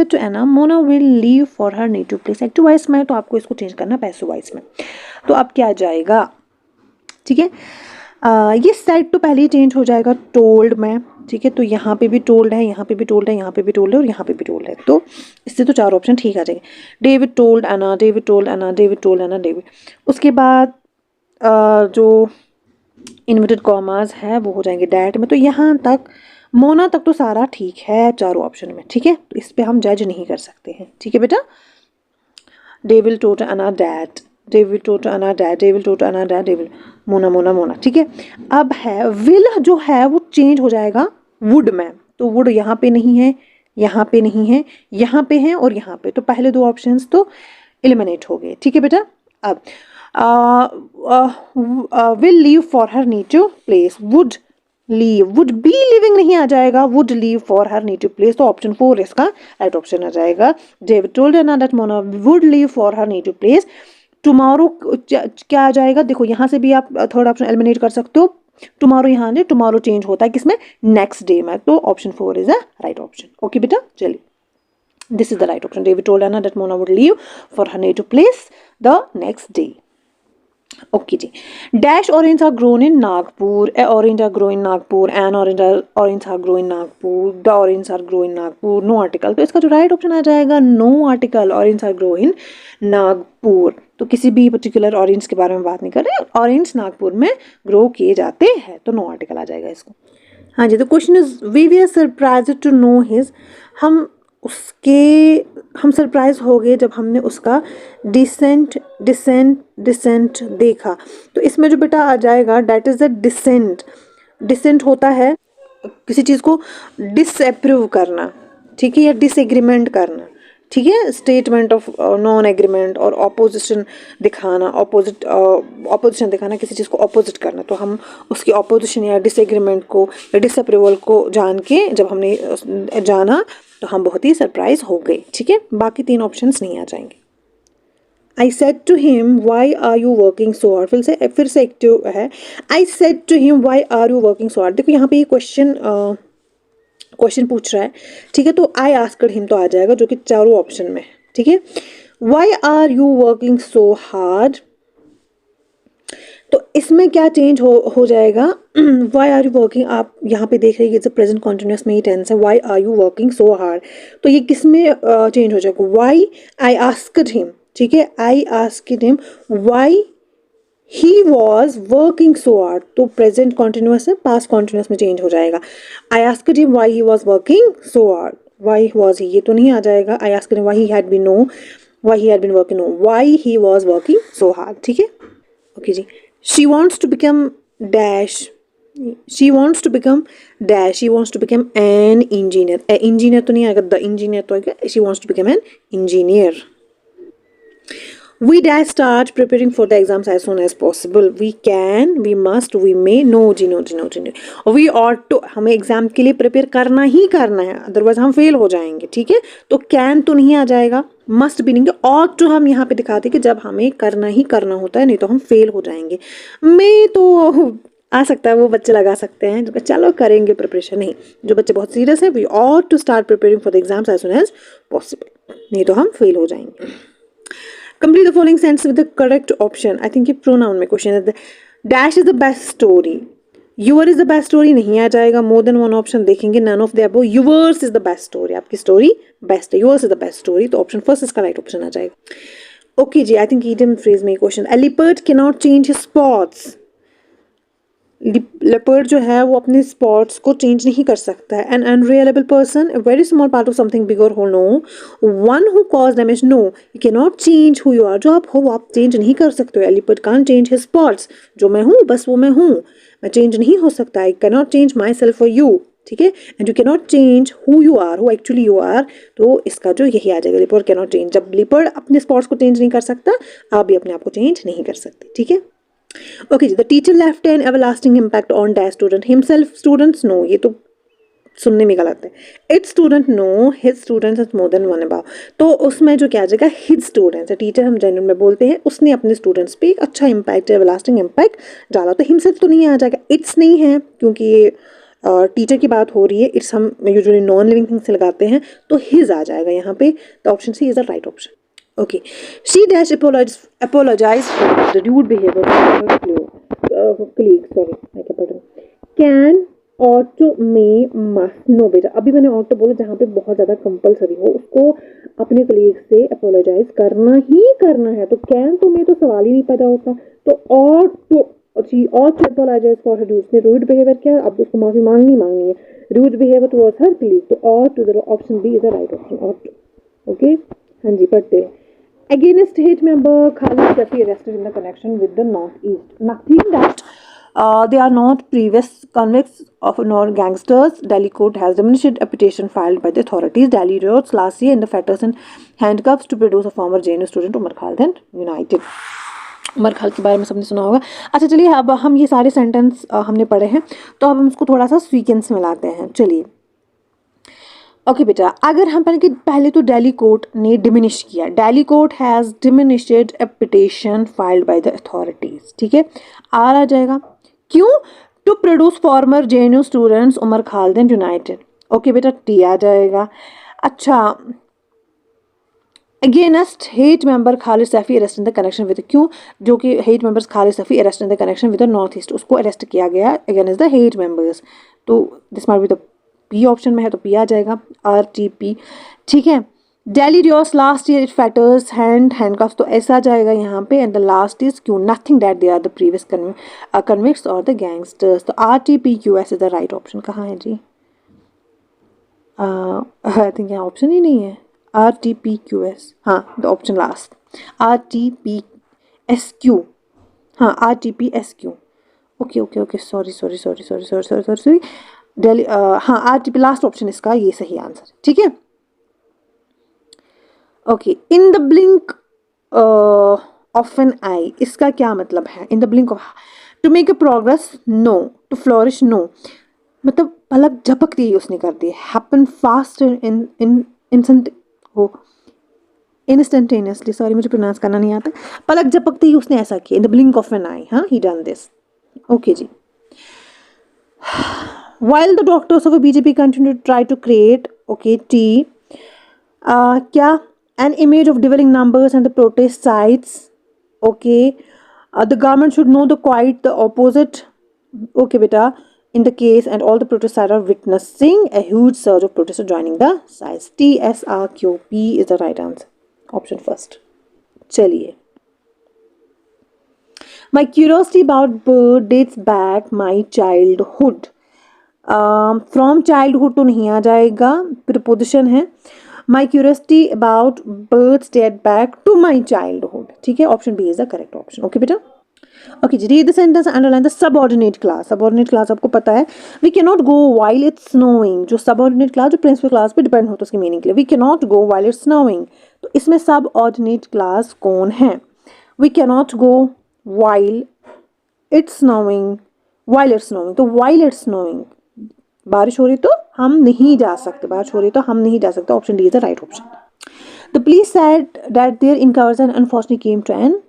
to Anna Mona will leave for her native place. Active voice में, तो आपको इसको चेंज करना पैसिव वॉइस में, तो अब क्या जाएगा? ठीक है, ये सेड तो पहले ही चेंज हो जाएगा टोल्ड में, ठीक है। तो यहाँ पे भी टोल्ड है, यहाँ पे भी टोल्ड है, यहाँ पे भी टोल्ड है और यहाँ पे भी टोल्ड है, तो इससे तो 4 ऑप्शन ठीक आ जाएंगे। डेविड टोल्ड एना, डेविड टोल्ड एना, डेविड टोल्ड एना, डेविड। उसके बाद जो इन्वर्टेड कॉमास है वो हो जाएंगे डैट में। तो यहाँ तक मोना तक तो सारा ठीक है चारों ऑप्शन में, ठीक है। तो इस पे हम जज नहीं कर सकते हैं, ठीक है बेटा। डेविल टोट अना डैट, डेविल टोट अना डैट, डेविल टोट अना डैट, डेविल मोना मोना मोना, ठीक है। अब है विल, जो है वो चेंज हो जाएगा वुड में। तो वुड यहाँ पे नहीं है, यहाँ पे नहीं है, यहाँ पे है और यहाँ पे, तो पहले 2 ऑप्शंस तो एलिमिनेट हो गए, ठीक है बेटा। अब will leave for her native place, would leave, would be living नहीं आ जाएगा, would leave for her native place, तो ऑप्शन 4 इसका राइट ऑप्शन आ जाएगा। David told Anna that Mona would leave for her native place. Tomorrow क्या आ जाएगा, देखो यहाँ से भी आप थर्ड ऑप्शन एलिमिनेट कर सकते हो। टुमारो यहाँ से टुमारो चेंज होता है किसमें, नेक्स्ट डे में, तो option 4 is a right option. Okay बेटा, चलिए this is the right option. David told Anna that Mona would leave for her native place the next day. Okay जी। Dash orange are grown in Nagpur, a orange are grow in Nagpur, an orange are grow in Nagpur, the orange are grow in Nagpur, no article. तो इसका जो right option आ जाएगा no article, orange are grow in Nagpur. तो किसी भी particular orange के बारे में बात नहीं कर रहे, ऑरेंज नागपुर में ग्रो किए जाते हैं, तो नो आर्टिकल आ जाएगा इसको। हाँ जी, तो question is we were surprised to know his, हम सरप्राइज हो गए जब हमने उसका डिसेंट देखा। तो इसमें जो बेटा आ जाएगा that is the decent. Decent होता है किसी चीज़ को डिसअप्रूव करना, ठीक है, या डिसएग्रीमेंट करना, ठीक है। स्टेटमेंट ऑफ नॉन एग्रीमेंट और ऑपोजिशन दिखाना, ऑपोजिशन दिखाना, किसी चीज़ को ऑपोजिट करना। तो हम उसकी ऑपोजिशन या डिसएग्रीमेंट को या डिसअप्रूवल को जान के जब हमने जाना तो हम बहुत ही सरप्राइज हो गए, ठीक है। बाकी 3 ऑप्शंस नहीं आ जाएंगे। I said to him, why are you working so hard? फिर से एक्टिव है। I said to him, why are you working so hard? देखो यहाँ पे ये क्वेश्चन पूछ रहा है, ठीक है। तो I asked him तो आ जाएगा, जो कि चारों ऑप्शन में, ठीक है। Why are you working so hard? तो इसमें क्या चेंज हो जाएगा, वाई आर यू वर्किंग, आप यहाँ पे देख रहे हैं प्रेजेंट कॉन्टिन्यूस में ही टेंस है, why are you working so hard. तो ये किस में चेंज हो जाएगा, वाई आई आस्क्ड हिम, ठीक है, I asked him why he was working so hard. तो प्रेजेंट कॉन्टिन्यूस है, पास्ट कॉन्टिन्यूस में चेंज हो जाएगा। I asked him why he was working so hard, why was he, ये तो नहीं आ जाएगा। I asked him why he had been no, why he had been working, no, why he was working so hard, ठीक है। Okay जी। She wants to become dash. She wants to become dash. She wants to become an engineer. Engineer तो नहीं आएगा, the engineer तो आएगा। She wants to become an engineer. We dash start preparing for the exams as soon as possible. We can, we must, we may. No जी, no जी, no जी, no. We ought to, हमें exam के लिए prepare करना ही करना है, otherwise हम फेल हो जाएंगे, ठीक है। तो कैन तो नहीं आ जाएगा, मस्ट भी नहीं। ought to हम यहाँ पे दिखाते कि जब हमें करना ही करना होता है, नहीं तो हम फेल हो जाएंगे। मैं तो आ सकता है, वो बच्चे लगा सकते हैं जो चलो करेंगे प्रिपरेशन, नहीं, जो बच्चे बहुत सीरियस है, we ought to start preparing for the exams as soon as possible, नहीं तो हम फेल हो जाएंगे। Complete the following sentence with the correct option. I think ये pronoun में question है। Dash is the best story. Your is the best story नहीं आ जाएगा, more than one option देखेंगे, none of the above. Yours is the best story. आपकी story best है, yours is the best story, तो option first इसका right option आ जाएगा। Okay जी, I think idiom phrase में question. A leopard cannot change his spots. Leopard जो है वो अपने स्पॉट्स को चेंज नहीं कर सकता है। An unreliable person, a very small part of something bigger whole, no. One who cause damage, no. You can not change who you are, जो आप हो वो आप चेंज नहीं कर सकते हो। Leopard can't change his spots, जो मैं हूँ बस वो मैं हूँ, मैं चेंज नहीं हो सकता। I can not change myself for you, ठीक है। And you can not change who you are, who actually you are, तो इसका जो यही आ जाएगा, लेपर्ड कैन नॉट चेंज। जब लेपर्ड अपने स्पॉट्स को चेंज नहीं कर सकता, आप भी अपने आप को चेंज नहीं कर सकते, ठीक है। Okay ji. The teacher left an everlasting impact on dash student, himself students, no, ये तो सुनने में गलत है। It's student, no, his students is more than one above, तो उसमें जो क्या आ जाएगा, हिज स्टूडेंट्स है। टीचर हम जनरल में बोलते हैं, उसने अपने स्टूडेंट्स पे एक अच्छा इम्पैक्ट, एवरलास्टिंग इम्पैक्ट डाला, तो हिमसेल्फ तो नहीं आ जाएगा। इट्स नहीं है क्योंकि ये टीचर की बात हो रही है, इट्स हम यूजुअली नॉन लिविंग थिंग से लगाते हैं, तो हिज आ जाएगा यहाँ पे। तो option C is the right option. Okay, she dash apologized for the rude behavior of her colleague, sorry मैं क्या पढ़ रही हूँ, can, ought to, may, must, no बेटा अभी मैंने ought to बोला जहाँ पे बहुत ज़्यादा कंपलसरी हो उसको अपने कलीग से अपोलोजाइज करना ही करना है, तो कैन तो में तो सवाल ही नहीं पैदा होता, तो ought to, जी ought to apologize for her rude, ने रूड बिहेवियर किया, अब उसको माफी मांगनी है, rude behaviour towards her colleague, तो ought to, the option B is the right option, ought to. Okay हाँ जी पढ़ते हैं. Against hate member, Khalid Safi arrested in the connection with the Northeast. Nothing that they are not previous convicts of nor gangsters. Delhi court has diminished a petition filed by the authorities. Delhi riots last year in the fetters and handcuffs to produce a former JNU student Umar Khalid United. Umar खाल के बारे में सबने सुना होगा. अच्छा चलिए अब हम ये सारे सेंटेंस हमने पढ़े हैं तो अब हम इसको थोड़ा सा सीक्वेंस में लाते हैं. चलिए ओके बेटा, अगर हम पहले तो दिल्ली कोर्ट ने डिमिनिश किया, Delhi court has diminished a petition filed by the authorities. ठीक है, आर आ जाएगा. क्यों? To produce former JNU students Umar Khalid united. Okay बेटा, टी आ जाएगा. अच्छा, against hate member Khalid Saifi arrest in the connection with, क्यों? जो कि hate members Khalid Saifi arrest in the connection with the north east, उसको अरेस्ट किया गया अगेंस्ट द हेट मेंबर्स, तो this might be the P option में है, तो पी आ जाएगा, आर टी पी. ठीक है, दिल्ली रियोस last year it fetters handcuffs, तो ऐसा आ जाएगा यहाँ पे. एंड द लास्ट इज क्यों? Nothing that they are the previous convicts और द गैंगस्टर्स, तो R T P Q S is the right option. कहाँ है जी? आई थिंक यहाँ ऑप्शन ही नहीं है. R T P Q S, हाँ the option last, R T P S Q, हाँ R T P S Q. Okay okay okay, sorry Delhi, हाँ R T P last option इसका ये सही आंसर. ठीक है, okay. In the blink of an eye, इसका क्या मतलब है? In the blink of, to make a progress no, to flourish no, मतलब पलक झपकती ही उसने कर दी. हैपन फास्ट इन इंस्टेंट हो, इंस्टेंटेनियसली, सॉरी मुझे प्रोनाउंस करना नहीं आता, पलक झपकती ही उसने ऐसा किया. In the blink of an eye, हाँ ही डन दिस. ओके जी. While the doctors of a BJP continue to try to create, okay, क्या? An image of dwindling numbers and the protest sites, okay. The government should know the quite the opposite, okay, beta. In the case, and all the protest sites are witnessing a huge surge of protesters joining the sites. TSRQP is the right answer. Option first. चलिए. My curiosity about bird dates back my childhood. From childhood तो नहीं आ जाएगा, preposition है. My curiosity about birds date back to my childhood. ठीक है, option B is the correct option. Okay बेटा. Okay जी, read the sentence, underline the subordinate clause. Subordinate clause आपको पता है, we can not go while it's snowing. जो subordinate clause जो principal clause पे डिपेंड होता है उसकी मीनिंग के लिए, we can not go while it's snowing, तो इसमें सबऑर्डिनेट क्लास कौन है? We can not go while it's snowing, while it's snowing, तो वाइल इट्स स्नोइंग, बारिश हो रही तो हम नहीं जा सकते, बारिश हो रही तो हम नहीं जा सकते. Option D is the right option. The police said that their encounters and unfortunately came to an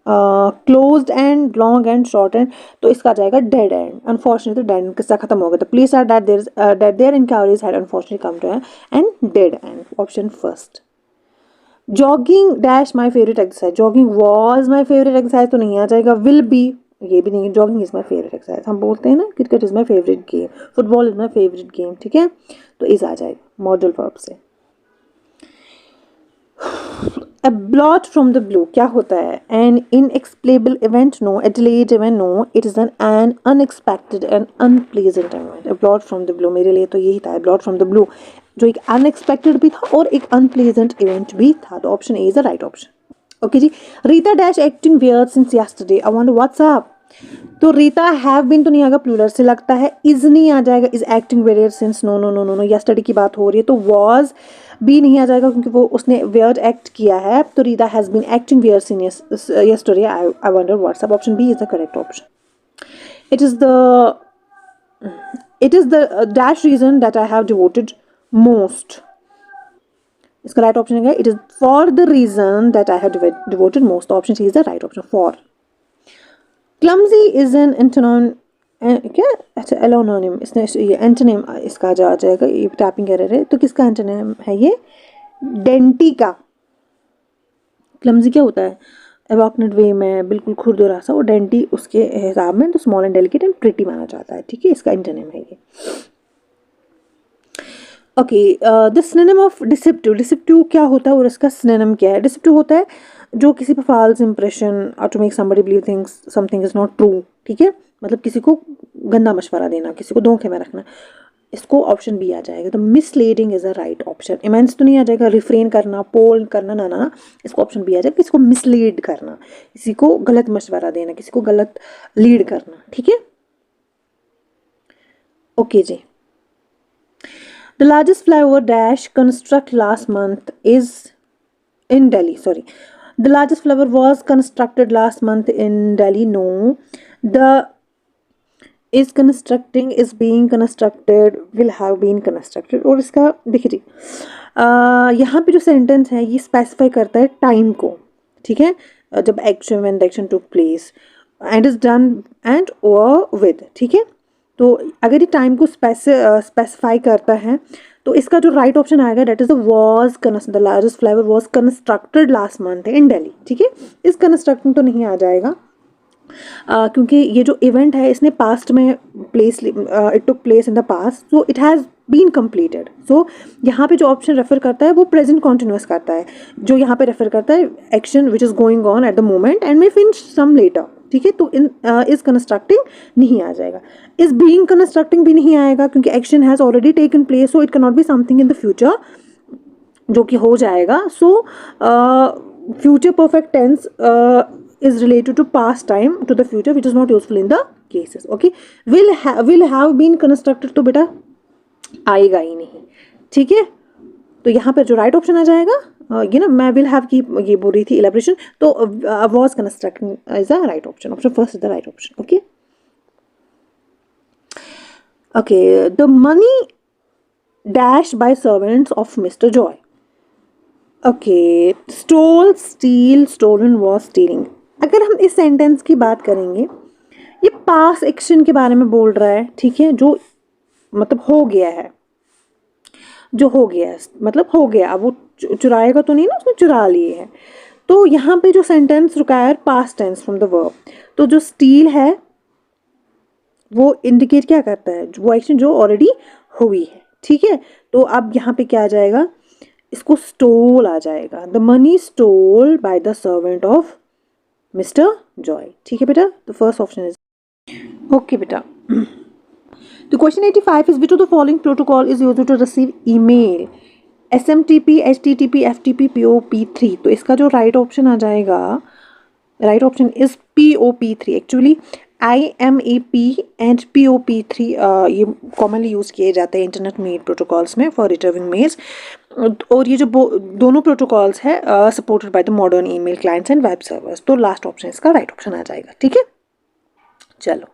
closed end, long end, short end, तो इसका आ जाएगा dead end. Unfortunately dead end किसका खत्म हो गया. The police said that their encounters had unfortunately come to an dead end. Option first. Jogging dash my favourite exercise, jogging was my favourite exercise, तो नहीं आ जाएगा. विल बी, ये भी नहीं है. Jogging is my favourite exercise, हम बोलते हैं ना cricket is my favourite game, football is my favourite game. ठीक है, तो इज आ जाएगा मॉडल वर्ब से. A blot from the blue क्या होता है? An inexplicable event, no. A delayed event, no. It is an unexpected and unpleasant event. A blot from the blue, मेरे लिए तो यही था. A blot from the blue, जो एक unexpected भी था और एक unpleasant event भी था. तो option A is the right option. Okay जी. Rita dash acting weird since yesterday. I wonder what's up. तो रीता हैव बीन तो नहीं आएगा, प्लूरल से लगता है. इज नहीं आ जाएगा, is acting weird since, no no no no no, yesterday की बात हो रही है. तो वॉज भी नहीं आ जाएगा क्योंकि वो उसने वियर्ड एक्ट किया है. तो Rita has been acting weird since yesterday. I wonder what's up. Option B is the correct option. It is the dash reason that I have devoted most. इसका राइट ऑप्शन है, it is for the reason that I have devoted most. Option C is the right option, for. Clumsy is an antonym, क्या? अच्छा, एलोनोनिम, इसने ये antonym इसका आ जाएगा. ये टैपिंग एरर है, तो किसका एंटोनिम है ये? डेंटी का. क्लमजी क्या होता है? एवॉकनेट वे में बिल्कुल खुरदो रासा और डेंटी उसके हिसाब में तो small and delicate and pretty माना जाता है, ठीक है, इसका इंटरनेम है ये। Okay, the synonym of deceptive, deceptive क्या होता है और इसका सिनोनिम क्या है? डिसेप्टिव होता है जो किसी पे फॉल्स इंप्रेशन और to make somebody believe things something is not true, ठीक है, मतलब किसी को गंदा मशवरा देना, किसी को धोखे में रखना, इसको ऑप्शन बी आ जाएगा। तो misleading is a right option. Immense तो नहीं आ जाएगा, रिफ्रेन करना, पोल करना, ना ना, इसको ऑप्शन बी आ जाएगा, किसी को मिसलीड करना, किसी को गलत मशवरा देना, किसी को गलत लीड करना, ठीक है। Okay ji. The largest flyover dash construct last month is in Delhi. Sorry, the largest flyover was constructed last month in Delhi. No, the is constructing, is being constructed, will have been constructed। और इसका देखिए जी, यहाँ पे जो sentence है ये specify करता है टाइम को, ठीक है, जब action when the action took place and is done and और विद, ठीक है। तो अगर ये टाइम को स्पेसिफाई करता है तो इसका जो राइट ऑप्शन आएगा that is was the largest flyover was constructed last month in Delhi, ठीक है। इस कंस्ट्रक्टिंग तो नहीं आ जाएगा क्योंकि ये जो इवेंट है इसने पास्ट में it took place in the past, so it has been completed. So यहाँ पे जो ऑप्शन रेफर करता है वो प्रेजेंट कॉन्टिन्यूस करता है, जो यहाँ पे रेफर करता है action which is going on at the moment and may finish some later, ठीक है। तो इन इज कंस्ट्रक्टिंग नहीं आ जाएगा, इज बीइंग कंस्ट्रक्टिंग भी नहीं आएगा क्योंकि action has already taken place, so it can not be something in the future जो कि हो जाएगा। So future perfect tense is related to past time to the future which is not useful in the cases, okay। will have been constructed तो बेटा आएगा ही नहीं, ठीक है। तो यहाँ पर जो राइट ऑप्शन आ जाएगा ये ना, मैं विल हैव की ये बोल रही थी इलेबरेशन, तो was constructing is the right option, option first is the right option, okay। Okay, the money dashed by servants of Mr. Joy, okay, stole, steal, stolen, was stealing। अगर हम इस सेंटेंस की बात करेंगे, ये पास एक्शन के बारे में बोल रहा है, ठीक है, जो मतलब हो गया है, जो हो गया है मतलब हो गया, अब वो चुराएगा तो नहीं ना, उसने चुरा लिए है। तो यहाँ पे जो sentence require past tense from the verb, तो जो स्टील है वो इंडिकेट क्या करता है, वो एक्शन जो ऑलरेडी हुई है, ठीक है। तो अब यहाँ पे क्या आ जाएगा, इसको स्टोल आ जाएगा, the money stole by the servant of mister Joy, ठीक है बेटा। तो फर्स्ट ऑप्शन इज ओके बेटा। तो question 85 is which of the following protocol is used to receive email, SMTP, HTTP, FTP, POP3। तो इसका जो राइट ऑप्शन आ जाएगा, right option is POP3। Actually IMAP and POP3 ये कॉमनली यूज़ किए जाते हैं इंटरनेट मेल प्रोटोकॉल्स में फॉर रिटर्विंग मेल्स, और ये जो दोनों प्रोटोकॉल्स है supported by the modern email clients and web servers. तो लास्ट ऑप्शन इसका राइट ऑप्शन आ जाएगा, ठीक है। चलो,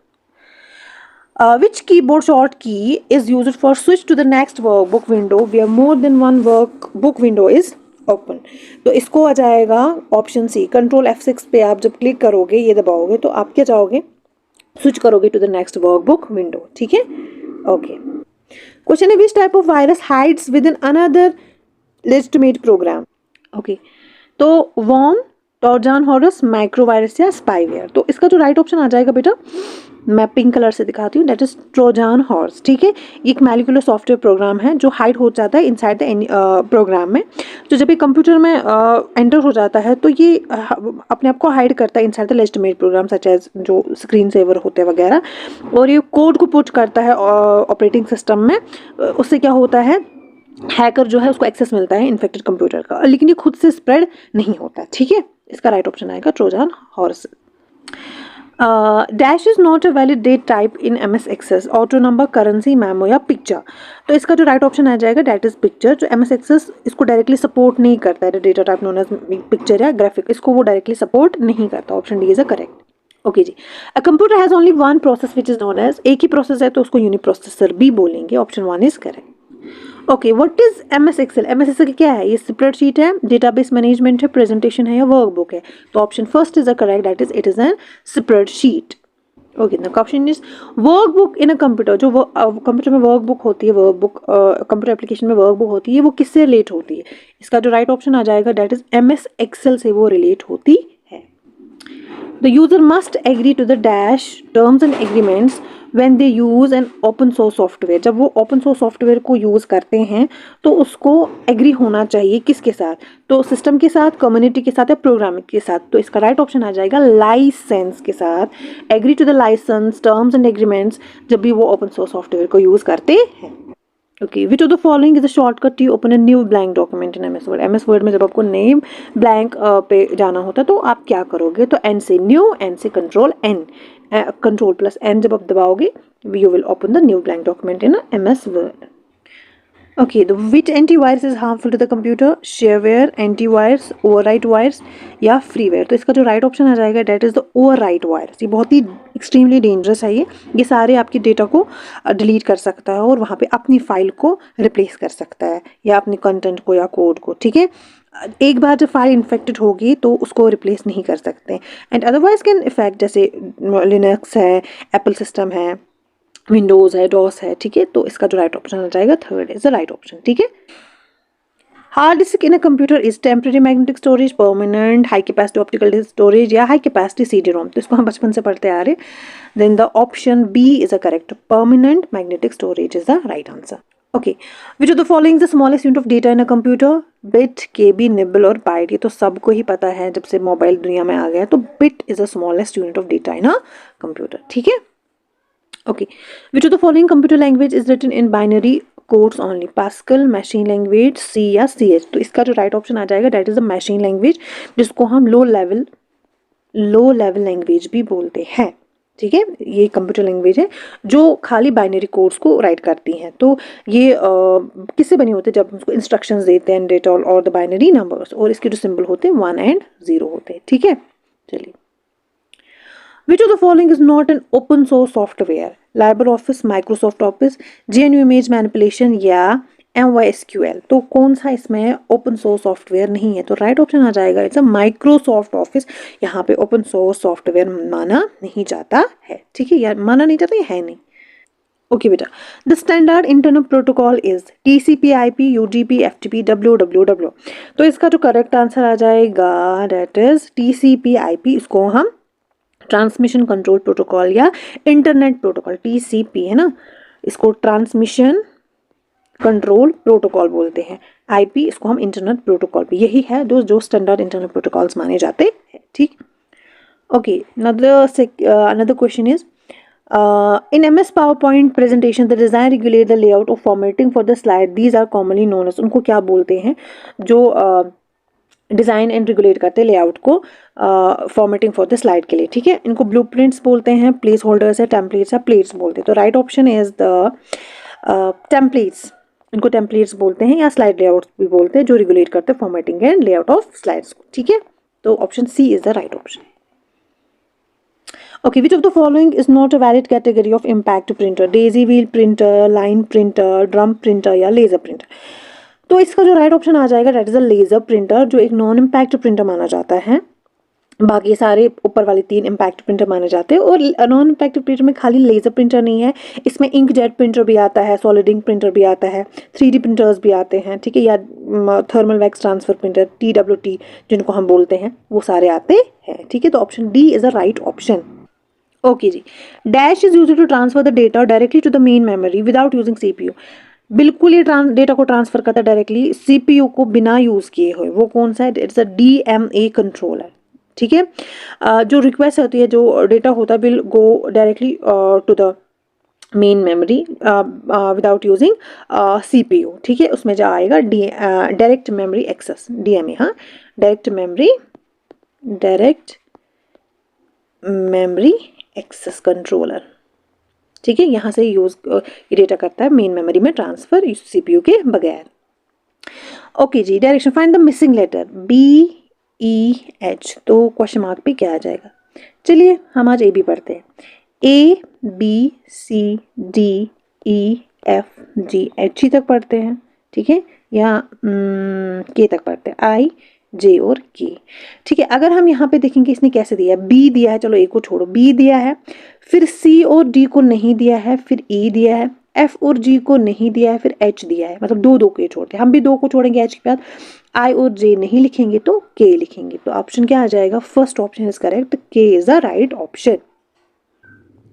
which keyboard shortkey is used for switch to the next workbook window where more than one workbook window is open। तो इसको आ जाएगा ऑप्शन सी, कंट्रोल F6 पे आप जब क्लिक करोगे, ये दबाओगे तो आप क्या चाहोगे, स्विच करोगे to the next workbook window, ठीक है। ओके, क्वेश्चन है which type of virus hides within another legitimate program. Okay, तो वॉर्म, ट्रोजन हॉर्स, माइक्रोवायरस या स्पाईवेयर। तो इसका जो राइट ऑप्शन आ जाएगा बेटा, मैं पिंक कलर से दिखाती हूँ, दैट इज ट्रोजन हॉर्स, ठीक है। ये एक मॉलिक्यूलर सॉफ्टवेयर प्रोग्राम है जो हाइड हो जाता है इनसाइड द प्रोग्राम में। तो जब ये कंप्यूटर में एंटर हो जाता है तो ये अपने आप को हाइड करता है inside the legitimate program such as जो स्क्रीन सेवर होते हैं वगैरह, और ये कोड को पुट करता है ऑपरेटिंग सिस्टम में। उससे क्या होता है, हैकर जो है उसको एक्सेस मिलता है इन्फेक्टेड कंप्यूटर का, लेकिन ये खुद से स्प्रेड नहीं होता, ठीक है। इसका राइट ऑप्शन आएगा trojan horse. Dash is not a valid data type in MS Access, auto number, currency, memo या पिक्चर। तो इसका जो राइट ऑप्शन आ जाएगा डेट इज पिक्चर। जो MS Access इसको डायरेक्टली सपोर्ट नहीं करता है, data type known as picture या ग्राफिक, इसको वो डायरेक्टली सपोर्ट नहीं करता। Option D is a correct. Okay जी, a computer has only one process which is known as, एक ही प्रोसेस है तो उसको यूनिप्रोसेसर भी बोलेंगे। Option 1 is correct. Okay, what is MS Excel? MS Excel क्या है, ये स्प्रेडशीट है, डेटाबेस मैनेजमेंट है, प्रेजेंटेशन है या वर्कबुक है। तो option first is a correct, that is it is an spreadsheet. Okay, the question is workbook in a computer. जो कंप्यूटर में वर्कबुक होती है, वर्कबुक कंप्यूटर एप्लीकेशन में वर्कबुक होती है, वो किससे रिलेट होती है। इसका जो राइट ऑप्शन आ जाएगा दैट इज MS Excel से वो रिलेट होती है। The user must agree to the dash terms and agreements when they use an open source software. जब वो open source software को use करते हैं तो उसको agree होना चाहिए किसके साथ, तो सिस्टम के साथ, कम्युनिटी के साथ या प्रोग्रामिंग के साथ. तो इसका राइट ऑप्शन आ जाएगा लाइसेंस के साथ. Agree to the licence terms and agreements जब भी वो ओपन सोर्स सॉफ्टवेयर को यूज करते हैं. Okay, which of the following is a shortcut to open a new blank document in MS Word. MS Word में जब आपको नेम ब्लैंक पे जाना होता है तो आप क्या करोगे, तो एन से न्यू, एन से control N, control plus N जब आप दबाओगे you will open the new blank document in MS Word. Okay, the which antivirus is harmful to the computer? Shareware, antivirus, overwrite virus या freeware. तो इसका जो right option आ जाएगा that is the overwrite virus. ये बहुत ही extremely dangerous है. ये सारे आपकी डेटा को डिलीट कर सकता है और वहाँ पे अपनी फाइल को रिप्लेस कर सकता है या अपने कंटेंट को या कोड को. ठीक है, एक बार जब फाइल इन्फेक्टेड होगी तो उसको रिप्लेस नहीं कर सकते. एंड अदरवाइज कैन इफेक्ट, जैसे लिनक्स है, एप्पल सिस्टम है, विंडोज है, डॉस है. ठीक है, तो इसका जो राइट ऑप्शन आ जाएगा third is the right option. ठीक है, hard disk in a computer is temporary magnetic storage, permanent, high capacity optical storage या हाई कैपेसिटी सीडी रोम. तो इसको हम बचपन से पढ़ते आ रहे. Then the option B is a correct, permanent magnetic storage is the right answer. Okay, which of the following the smallest unit of data in a computer? Bit, KB, nibble और bite. ये तो सबको ही पता है, जब से mobile दुनिया में आ गया. तो bit is the smallest unit of data in a computer. ठीक है. Okay, which of the following computer language is written in binary codes only? Pascal, machine language, C या CH. तो इसका जो राइट ऑप्शन आ जाएगा that is the machine language, जिसको हम लो लेवल लैंग्वेज भी बोलते हैं. ठीक है, ये कंप्यूटर लैंग्वेज है जो खाली बाइनरी कोड्स को राइट करती हैं. तो ये किससे बनी होती है? जब उसको इंस्ट्रक्शंस देते हैं डेटा और द बाइनरी नंबर्स, और इसके जो सिंबल होते हैं 1 and 0 होते हैं. ठीक है, चलिए. Which of the following is not an open source software? LibreOffice, Microsoft Office, GNU Image Manipulation या MySQL. तो कौन सा इसमें ओपन सोर्स सॉफ्टवेयर नहीं है? तो राइट ऑप्शन आ जाएगा इट्स अ माइक्रोसॉफ्ट ऑफिस. यहाँ पे ओपन सोर्स सॉफ्टवेयर माना नहीं जाता है. ठीक है, यार माना नहीं जाता है नहीं. ओके बेटा, the standard internet protocol is TCP, IP, UDP, FTP, WWW. तो इसका जो करेक्ट आंसर आ जाएगा डेट इज TCP, IP. इसको हम ट्रांसमिशन कंट्रोल प्रोटोकॉल या इंटरनेट प्रोटोकॉल, TCP है ना, इसको ट्रांसमिशन कंट्रोल प्रोटोकॉल बोलते हैं. IP इसको हम इंटरनेट प्रोटोकॉल भी. यही है जो स्टैंडर्ड इंटरनेट प्रोटोकॉल्स माने जाते हैं. ठीक. Okay, another question is in MS PowerPoint presentation the design regulate the layout of formatting for the slide. These are commonly known as, उनको क्या बोलते हैं जो डिज़ाइन एंड रेगुलेट करते हैं लेआउट को फॉर्मेटिंग फॉर द स्लाइड के लिए. ठीक है, इनको ब्लूप्रिंट्स बोलते हैं, प्लेस होल्डर्स है, टेम्पलेट्स या प्लेट्स बोलते हैं. तो right option is the templates. इनको टेम्पलेट्स बोलते हैं या स्लाइड लेआउट्स भी बोलते हैं जो रेगुलेट करते हैं formatting and layout of slides को. ठीक है, तो option C is the right option. Okay, which of the following is not a valid category of impact printer? Daisy wheel printer, line printer, drum printer या laser printer. तो इसका जो right option आ जाएगा that is a laser printer, जो एक non impact printer माना जाता है. बाकी सारे ऊपर वाले 3 इम्पैक्ट प्रिंटर माने जाते हैं. और नॉन इम्पैक्ट प्रिंटर में खाली लेजर प्रिंटर नहीं है, इसमें इंक जेट प्रिंटर भी आता है, सॉलिड इंक प्रिंटर भी आता है, 3D प्रिंटर्स भी आते हैं. ठीक है, या thermal wax transfer printer, TWT जिनको हम बोलते हैं, वो सारे आते हैं. ठीक है, तो option D is the right option. Okay जी, dash is used to transfer the data directly to the main memory without using CPU. बिल्कुल ये डेटा को ट्रांसफर करता है डायरेक्टली CPU को बिना यूज किए हुए. वो कौन सा है? It's a DMA controller. ठीक है, जो रिक्वेस्ट होती है, जो डेटा होता है, will go directly to the main memory without using CPU. ठीक है, उसमें जो आएगा डायरेक्ट मेमोरी एक्सेस, DMA. हाँ, डायरेक्ट मेमोरी एक्सेस कंट्रोलर. ठीक है, यहाँ से यूज ये डेटा करता है मेन मेमोरी में ट्रांसफर CPU के बगैर. ओके जी, direction find the missing letter BEH. तो क्वेश्चन मार्क पे क्या आ जाएगा? चलिए हम आज AB पढ़ते हैं. ABCDEFG तक पढ़ते हैं. ठीक है, या K तक पढ़ते हैं, I J और K. ठीक है, अगर हम यहाँ पे देखेंगे इसने कैसे दिया है, B दिया है, चलो A को छोड़ो, B दिया है, फिर C और D को नहीं दिया है, फिर E दिया है, F और G को नहीं दिया है, फिर H दिया है. मतलब 2 को छोड़ते हैं, हम भी 2 को छोड़ेंगे H के बाद. आई और जे नहीं लिखेंगे तो के लिखेंगे। तो ऑप्शन क्या आ जाएगा? First option is correct, K is the right option.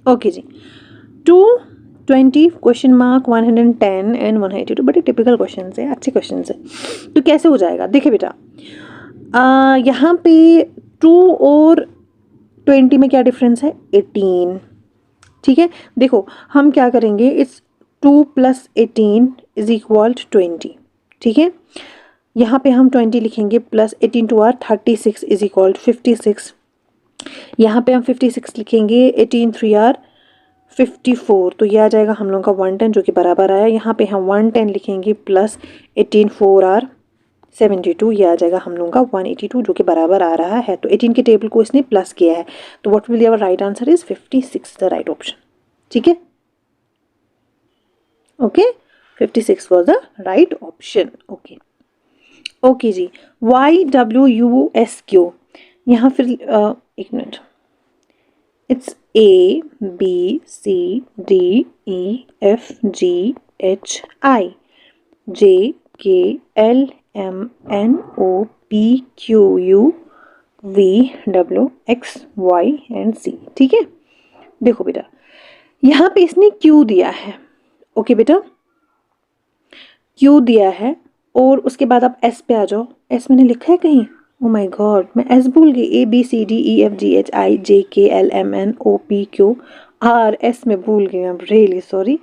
Okay जी, 220 क्वेश्चन मार्क 110 एंड 182 बड़े टिपिकल क्वेश्चन है, अच्छे क्वेश्चन है। तो कैसे हो जाएगा? देखिए बेटा, यहाँ पे 2 और 20 में क्या डिफरेंस है? 18। ठीक है, देखो हम क्या करेंगे, इट्स 2 + 18 इज इक्वल टू 20। ठीक है, यहाँ पे हम 20 लिखेंगे, plus 18 2 are 36 is equal to 56। यहाँ पे हम 56 लिखेंगे, 18 3 आर 54, तो ये आ जाएगा हम लोगों का 110 जो कि बराबर आया। यहाँ पे हम 110 लिखेंगे, प्लस 18 4 आर 72, ये आ जाएगा हम लोगों का 182 जो कि बराबर आ रहा है। तो 18 के टेबल को इसने प्लस किया है, तो what will be our right answer is 56 the right option. ठीक है, okay, 56 was the right option. Okay okay जी, YWUSQ, यहाँ फिर एक मिनट, इट्स ABCDEFGHI JKLMNOPQUVWXYZ। ठीक है, देखो बेटा यहाँ पे इसने Q दिया है। ओके बेटा, Q दिया है और उसके बाद आप S पे आ जाओ। S मैंने लिखा है कहीं? ओ माय गॉड, मैं S भूल गई। ABCDEFGHIJKLMNOPQRS में भूल गई, I am really sorry.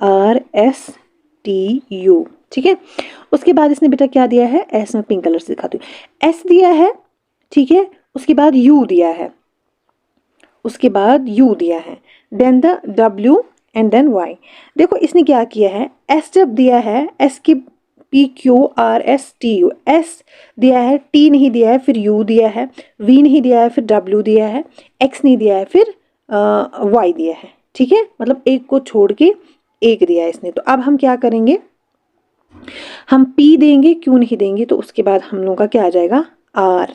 RSTU। ठीक है, उसके बाद इसने बेटा क्या दिया है? S में पिंक कलर से दिखाती हूँ, S दिया है। ठीक है, उसके बाद U दिया है, उसके बाद U दिया है, then the W and then Y। देखो इसने क्या किया है, S जब दिया है, S की PQRSTU, S दिया है, T नहीं दिया है, फिर U दिया है, V नहीं दिया है, फिर W दिया है, X नहीं दिया है, फिर Y दिया है। ठीक है, मतलब एक को छोड़ के एक दिया है इसने। तो अब हम क्या करेंगे, हम P देंगे, Q नहीं देंगे, तो उसके बाद हम लोगों का क्या आ जाएगा? R।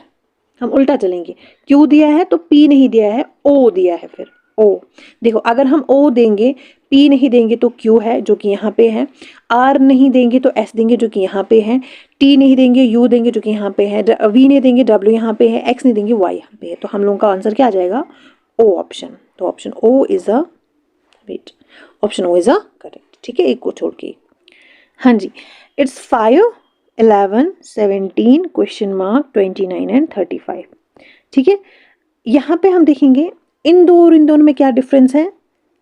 हम उल्टा चलेंगे, Q दिया है तो P नहीं दिया है, O दिया है, फिर O। देखो अगर हम O देंगे, P नहीं देंगे तो Q है जो कि यहाँ पे है, R नहीं देंगे तो S देंगे जो कि यहाँ पे है, T नहीं देंगे, U देंगे जो कि यहाँ पे है, V नहीं देंगे, W यहाँ पे है, X नहीं देंगे, Y यहाँ पे है। तो हम लोगों का आंसर क्या आ जाएगा? O option. तो option O is a wait, option O is a correct. ठीक है, एक को छोड़ के। हाँ जी, इट्स 5 11 17 क्वेश्चन मार्क 29 एंड 35। ठीक है, यहाँ पे हम देखेंगे इन दो और इन दोनों में क्या डिफरेंस है?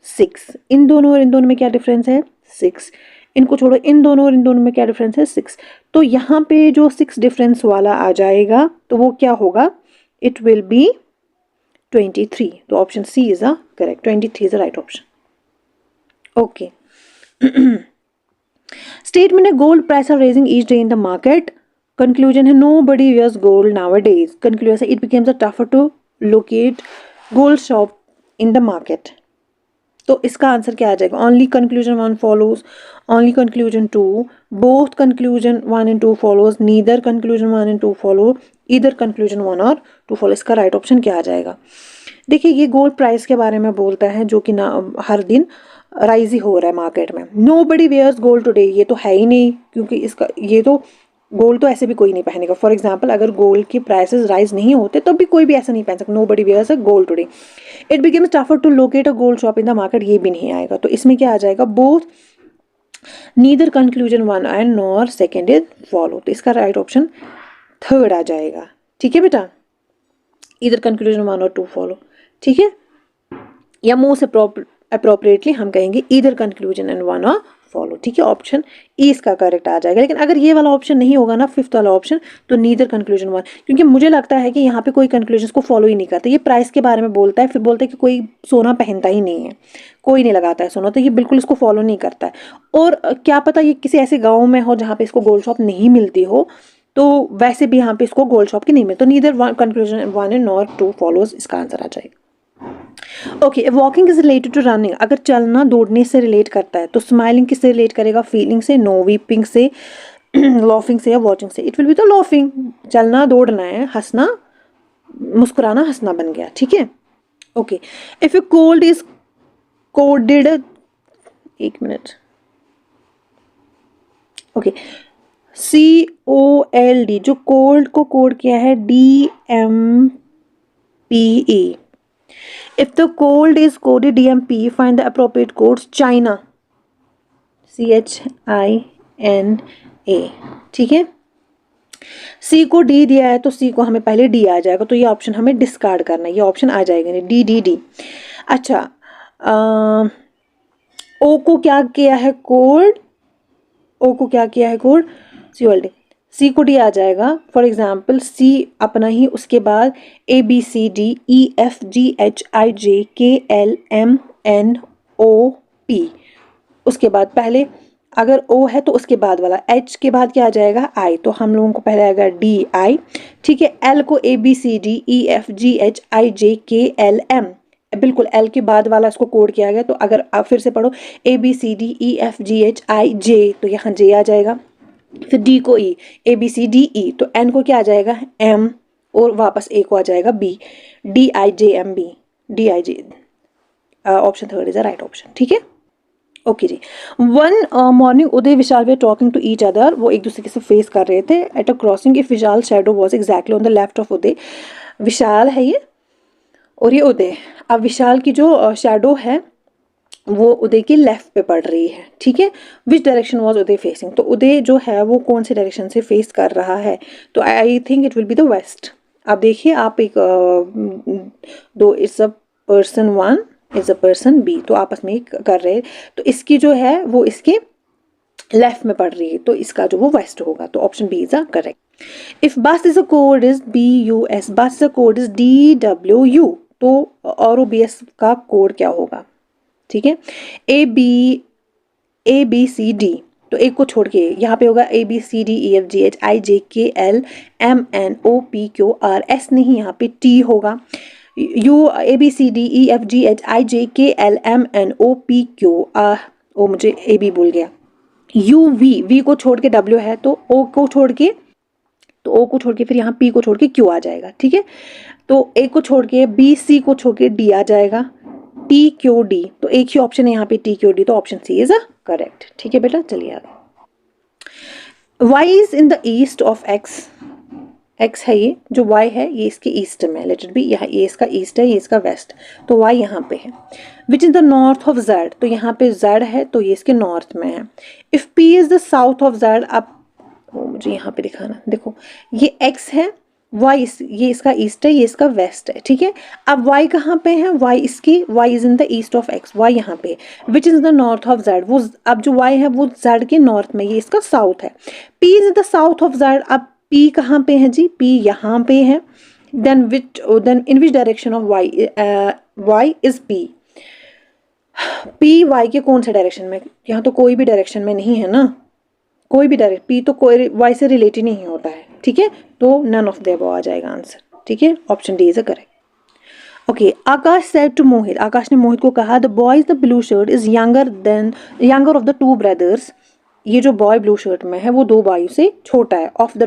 6। इन दोनों और इन दोनों में क्या डिफरेंस है? 6। इनको छोड़ो, इन दोनों और इन दोनों में क्या डिफरेंस है? 6। तो यहाँ पे जो 6 डिफरेंस वाला आ जाएगा तो वो क्या होगा? It will be 23। तो option C is a correct, 23 is the right option. Okay, statement है gold prices are raising each day in the market. Conclusion है nobody wears gold nowadays. Conclusion है it becomes tougher to locate gold shop in the market. तो इसका answer क्या आ जाएगा? Only conclusion 1 follows, only conclusion 2, both conclusion 1 and 2 follows, neither conclusion 1 and 2 follow, इधर conclusion 1 और 2 follow. इसका right option क्या आ जाएगा? देखिए ये गोल्ड प्राइस के बारे में बोलता है जो कि ना हर दिन राइज ही हो रहा है मार्केट में। नो बडी वेयर्स गोल्ड टुडे, ये तो है ही नहीं, क्योंकि इसका ये तो गोल्ड तो ऐसे भी कोई नहीं पहनेगा। फॉर एग्जाम्पल अगर गोल्ड के प्राइसेस राइज नहीं होते तब भी कोई भी ऐसा नहीं पहन सकता। Nobody wears gold today. It becomes tougher to locate a gold shop in the market, ये भी नहीं आएगा। तो इसमें क्या आ जाएगा? Both, neither conclusion 1 and nor second is follow. तो इसका राइट ऑप्शन थर्ड आ जाएगा। ठीक है बेटा, इधर कंक्लूजन 1 और 2 फॉलो। ठीक है, या मोस्ट अप्रोप्रिएटली हम कहेंगे इधर कंक्लूजन एंड 1 और फॉलो। ठीक है, ऑप्शन ई इसका करेक्ट आ जाएगा। लेकिन अगर ये वाला ऑप्शन नहीं होगा ना, फिफ्थ वाला ऑप्शन, तो नीदर कंक्लूजन 1, क्योंकि मुझे लगता है कि यहाँ पे कोई कंक्लूजन को फॉलो ही नहीं करता। ये प्राइस के बारे में बोलता है, फिर बोलता है कि कोई सोना पहनता ही नहीं है, कोई नहीं लगाता है सोना, तो ये बिल्कुल इसको फॉलो नहीं करता है। और क्या पता ये किसी ऐसे गाँव में हो जहाँ पे इसको गोल्ड शॉप नहीं मिलती हो, तो वैसे भी यहाँ पे इसको गोल्ड शॉप की नहीं मिलती। तो neither conclusion 1 and nor 2 follows इसका आंसर आ जाएगा। Okay, walking is related to running. अगर चलना दौड़ने से रिलेट करता है तो स्माइलिंग किससे रिलेट करेगा? फीलिंग से, नो वीपिंग से, लॉफिंग से या वॉचिंग से? इट विल बी तो लॉफिंग। चलना दौड़ना है, हंसना, मुस्कुराना हंसना बन गया। ठीक है, okay. If you cold is coded, एक मिनट, ओके, COLD, जो कोल्ड को कोड किया है DMPE. If the cold is coded DMPE, find the appropriate codes. China, CHINA. ठीक है, सी को डी दिया है तो सी को हमें पहले डी आ जाएगा, तो ये ऑप्शन हमें डिस्कार्ड करना है, ये ऑप्शन आ जाएगा नहीं, डी डी डी. अच्छा, ओ को क्या किया है कोड, ओ को क्या किया है कोड, COLD. सी को डी आ जाएगा. फॉर एग्जाम्पल सी अपना ही, उसके बाद ABCDEFGHIJKLMNOP. उसके बाद पहले अगर O है तो उसके बाद वाला H के बाद क्या आ जाएगा I, तो हम लोगों को पहले आएगा DI. ठीक है, L को ABCDEFGHIJKLM, बिल्कुल L के बाद वाला इसको कोड किया गया. तो अगर आप फिर से पढ़ो ABCDEFGHIJ, तो यहाँ J आ जाएगा. फिर D को E, ABCDE, तो N को क्या आ जाएगा M, और वापस A को आ जाएगा B, DIJMB, DIJ. Option third is the right option. ठीक है, ओके जी. One morning Uday Vishal were talking to each other, वो एक दूसरे से फेस कर रहे थे. At a crossing if Vishal shadow was exactly on the left of Uday. Vishal है ये और ये उदय. अब विशाल की जो शैडो है वो उदय के लेफ्ट पे पड़ रही है. ठीक है, which direction was Uday facing, तो उदय जो है वो कौन से डायरेक्शन से फेस कर रहा है, तो I think it will be the west. अब देखिए आप एक दो, it's a person one, is a person B, तो आपस में कर रहे हैं, तो इसकी जो है वो इसके लेफ्ट में पड़ रही है, तो इसका जो वो वेस्ट होगा, तो option B is a correct. If bus is a code is BUS, bus is a code is DWU, तो और BS का कोड क्या होगा. ठीक है, ABCD, तो एक को छोड़ के यहाँ पे होगा ABCDEFGHIJKLMNOPQRS, नहीं यहाँ पे T होगा. ABCDEFGHIJKLMNOPQ, ओ मुझे AB भूल गया. V को छोड़ के W है, तो O को छोड़ के, तो O को छोड़ के फिर यहाँ P को छोड़ के Q आ जाएगा. ठीक है, तो A को छोड़ के BC को छोड़ के D आ जाएगा, TQD, तो एक ही ऑप्शन है यहाँ पे TQD, तो option C is a correct. ठीक है बेटा, चलिए आगे. Y is in the east of X, X है ये जो Y है ये इसके ईस्ट में, लेट इट बी, यहाँ ये इसका ईस्ट है, ये इसका वेस्ट, तो Y यहाँ पे है. विच is the north of Z, तो यहाँ पे Z है तो ये इसके नॉर्थ में है. If P is the south of Z, अब मुझे यहाँ पे दिखाना, देखो ये X है, Y ये इसका ईस्ट है, ये इसका वेस्ट है. ठीक है, अब Y कहाँ पे है, Y इसकी, Y is in the east of X, Y यहाँ पे. विच is the north of Z, वो अब जो Y है वो Z के नॉर्थ में, ये इसका साउथ है. P is the south of Z, अब P कहाँ पे है जी, P यहाँ पे है. Then in which direction of Y is P, P Y के कौन से डायरेक्शन में, यहाँ तो कोई भी डायरेक्शन में नहीं है ना, कोई भी डायरेक्ट, P तो कोई Y से रिलेटेड नहीं होता है. ठीक है, तो नन ऑफ द अबव आ जाएगा आंसर. ठीक है, option D is a correct. Okay, Akash said to Mohit, Akash ने मोहित को कहा the boy is the blue shirt is younger of the two brothers, ये जो बॉय ब्लू शर्ट में है वो दो भाइयों से छोटा है. Of the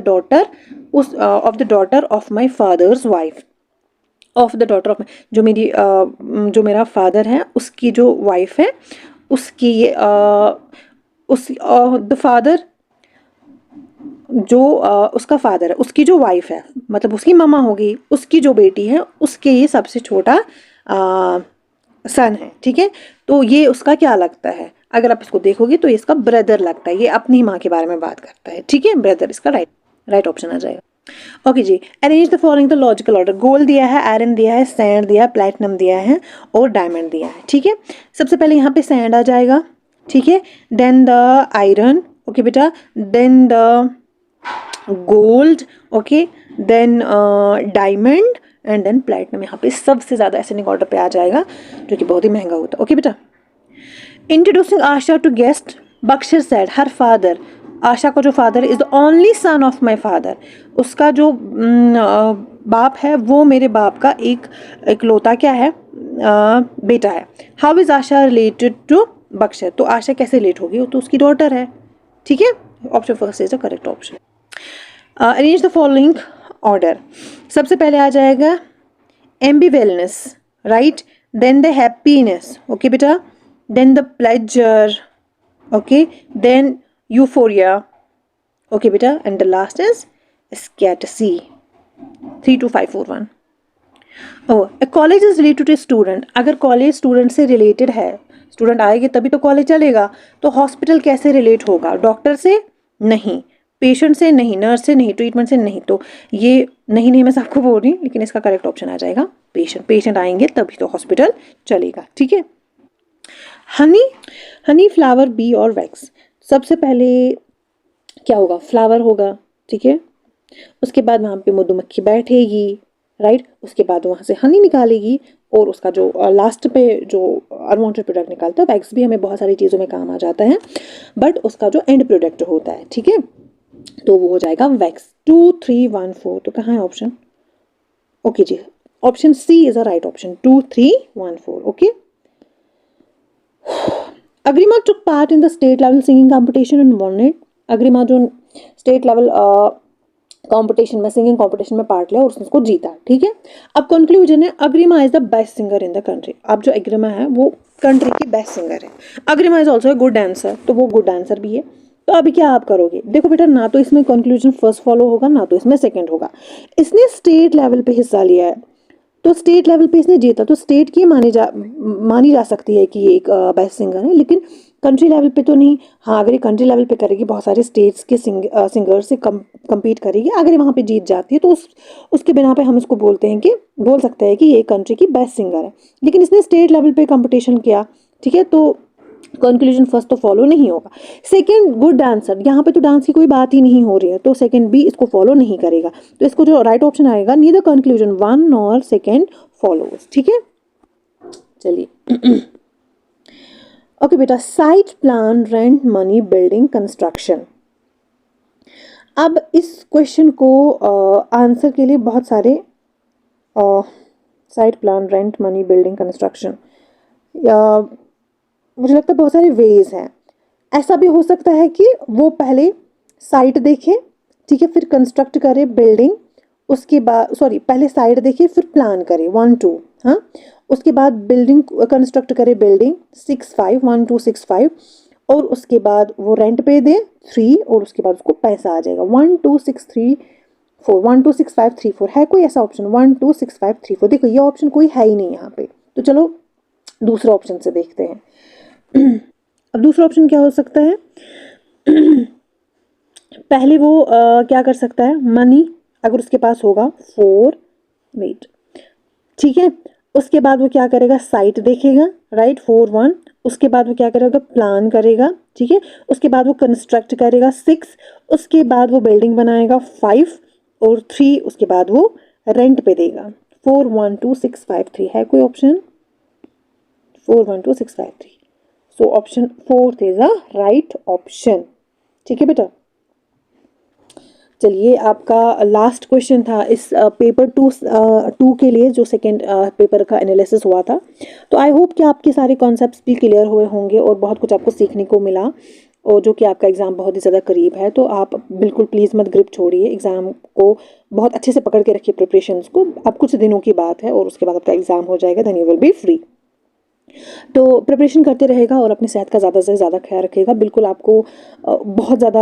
daughter of my father's wife, of the daughter of, जो मेरी जो मेरा फादर है उसकी जो वाइफ है, उसकी द फादर, जो उसका फादर है उसकी जो वाइफ है, मतलब उसकी ममा होगी, उसकी जो बेटी है उसके ये सबसे छोटा सन है. ठीक है, तो ये उसका क्या लगता है, अगर आप इसको देखोगे तो इसका ब्रदर लगता है, ये अपनी माँ के बारे में बात करता है. ठीक है, ब्रदर इसका राइट ऑप्शन आ जाएगा. ओके जी, arrange the following the logical order. Gold दिया है, आयरन दिया है, सैंड दिया है, प्लेटिनम दिया है और डायमंड दिया है. ठीक है, सबसे पहले यहाँ पे सैंड आ जाएगा. ठीक है, देन द आयरन, ओके बेटा, then the gold, okay, then diamond and then platinum. यहाँ पे सबसे ज़्यादा एसेंडिंग ऑर्डर पे आ जाएगा, जो कि बहुत ही महंगा होता है. ओके बेटा. Introducing Asha to guest, Bakhshar said her father, Asha का जो father is the only son of my father, उसका जो बाप है वो मेरे बाप का इकलौता क्या है, बेटा है. How is Asha related to Bakhshar, तो आशा कैसे रिलेट होगी, वो तो उसकी डॉटर है. ठीक है, option first is the correct option. Arrange the following order. सबसे पहले आ जाएगा ambivalence, right, then the happiness, okay बेटा, then the pleasure, okay, then euphoria, okay बेटा, एंड द लास्ट इज स्कैट C 32541। Oh, a college is related to student. अगर college student से रिलेटेड है, स्टूडेंट आएंगे तभी तो कॉलेज चलेगा, तो हॉस्पिटल कैसे रिलेट होगा? डॉक्टर से नहीं, पेशेंट से नहीं, नर्स से नहीं, ट्रीटमेंट से नहीं, तो ये नहीं मैं सबको बोल रही हूँ, लेकिन इसका करेक्ट ऑप्शन आ जाएगा पेशेंट। पेशेंट आएंगे तभी तो हॉस्पिटल चलेगा, ठीक है। हनी, फ्लावर, बी और वैक्स। सबसे पहले क्या होगा? फ्लावर होगा, ठीक है। उसके बाद वहाँ पे मधुमक्खी बैठेगी, राइट। उसके बाद वहाँ से हनी निकालेगी, और उसका जो लास्ट पे जो अनवांटेड प्रोडक्ट निकालता है, वैक्स भी हमें बहुत सारी चीज़ों में काम आ जाता है, बट उसका जो एंड प्रोडक्ट होता है, ठीक है, तो वो हो जाएगा वैक्स। 2314, तो कहाँ है ऑप्शन? ओके जी, option C is a right option, 2314। Okay. Agrima took part in the state level singing competition and won it. Agrima जो स्टेट लेवल कंपटीशन में, सिंगिंग कंपटीशन में पार्ट लिया और उसने उसको जीता, ठीक है। अब कंक्लूजन है, Agrima is the best singer in the country. अब जो अग्रिमा है वो कंट्री की बेस्ट सिंगर है। Agrima is also a good dancer, तो वो गुड डांसर भी है। तो अभी क्या आप करोगे? देखो बेटा, ना तो इसमें कंक्लूजन फर्स्ट फॉलो होगा, ना तो इसमें सेकंड होगा। इसने स्टेट लेवल पे हिस्सा लिया है, तो स्टेट लेवल पे इसने जीता, तो स्टेट की मानी जा सकती है कि ये एक बेस्ट सिंगर है, लेकिन कंट्री लेवल पे तो नहीं। हाँ, अगर ये कंट्री लेवल पे करेगी, बहुत सारे स्टेट्स के सिंगर से कम्पीट करेगी, अगर ये वहाँ पे जीत जाती है, तो उसके बिना पे हम इसको बोल सकते हैं कि ये कंट्री की बेस्ट सिंगर है। लेकिन इसने स्टेट लेवल पे कंपटीशन किया, ठीक है, तो कंक्लूजन फर्स्ट तो फॉलो नहीं होगा। सेकंड, गुड डांसर, यहाँ पे तो डांस की कोई बात ही नहीं हो रही है, तो सेकंड भी इसको फॉलो नहीं करेगा। तो इसको जो राइट ऑप्शन आएगा, नीदर कंक्लूजन वन और सेकंड फॉलोज, ठीक है। चलिए ओके बेटा, site, plan, rent, money, building, construction. अब इस क्वेश्चन को आंसर के लिए बहुत सारे site, plan, rent, money, building, construction, मुझे लगता है बहुत सारे वेज हैं। ऐसा भी हो सकता है कि वो पहले साइट देखे, ठीक है, फिर कंस्ट्रक्ट करे बिल्डिंग, उसके बाद पहले साइट देखे फिर प्लान करे 1 2, हाँ, उसके बाद बिल्डिंग कंस्ट्रक्ट करे, बिल्डिंग 6 5 1 2 6 5, और उसके बाद वो रेंट पे दे 3, और उसके बाद उसको पैसा आ जाएगा 1 2 6 3 4, 1 2 6 5 3 4। है कोई ऐसा ऑप्शन 1 2 6 5 3 4? देखो ये ऑप्शन कोई है ही नहीं यहाँ पे, तो चलो दूसरा ऑप्शन से देखते हैं। अब दूसरा ऑप्शन क्या हो सकता है? पहले वो क्या कर सकता है? मनी, अगर उसके पास होगा 4 वेट, ठीक है, उसके बाद वो क्या करेगा? साइट देखेगा, राइट, 4 1, उसके बाद वो क्या करेगा? प्लान करेगा, ठीक है, उसके बाद वो कंस्ट्रक्ट करेगा 6, उसके बाद वो बिल्डिंग बनाएगा 5, और 3 उसके बाद वो रेंट पे देगा। 4 1 2 6 5 3 है कोई option? 4 1 2 6 5 3, so option 4 is a right option, ठीक है बेटा। चलिए, आपका लास्ट क्वेश्चन था इस पेपर 2 के लिए, जो सेकंड पेपर का एनालिसिस हुआ था। तो आई होप कि आपके सारे कॉन्सेप्ट्स भी क्लियर हुए होंगे और बहुत कुछ आपको सीखने को मिला, और जो कि आपका एग्ज़ाम बहुत ही ज़्यादा करीब है, तो आप बिल्कुल प्लीज़ मत ग्रिप छोड़िए, एग्ज़ाम को बहुत अच्छे से पकड़ के रखिए प्रिपरेशंस को। अब कुछ दिनों की बात है और उसके बाद आपका एग्ज़ाम हो जाएगा, then you will be free. तो प्रिपरेशन करते रहेगा और अपनी सेहत का ज़्यादा से ज़्यादा ख्याल रखिएगा। बिल्कुल आपको बहुत ज़्यादा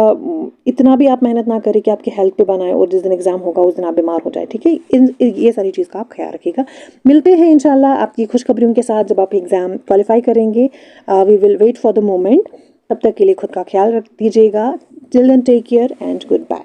इतना भी आप मेहनत ना करें कि आपकी हेल्थ पे बनाए और जिस दिन एग्ज़ाम होगा उस दिन आप बीमार हो जाए, ठीक है। ये सारी चीज़ का आप ख्याल रखिएगा। मिलते हैं इंशाल्लाह आपकी खुशखबरियों के साथ जब आप एग्ज़ाम क्वालिफाई करेंगे। We will wait for the moment. तब तक के लिए खुद का ख्याल रख दीजिएगा। Till then take care and good bye.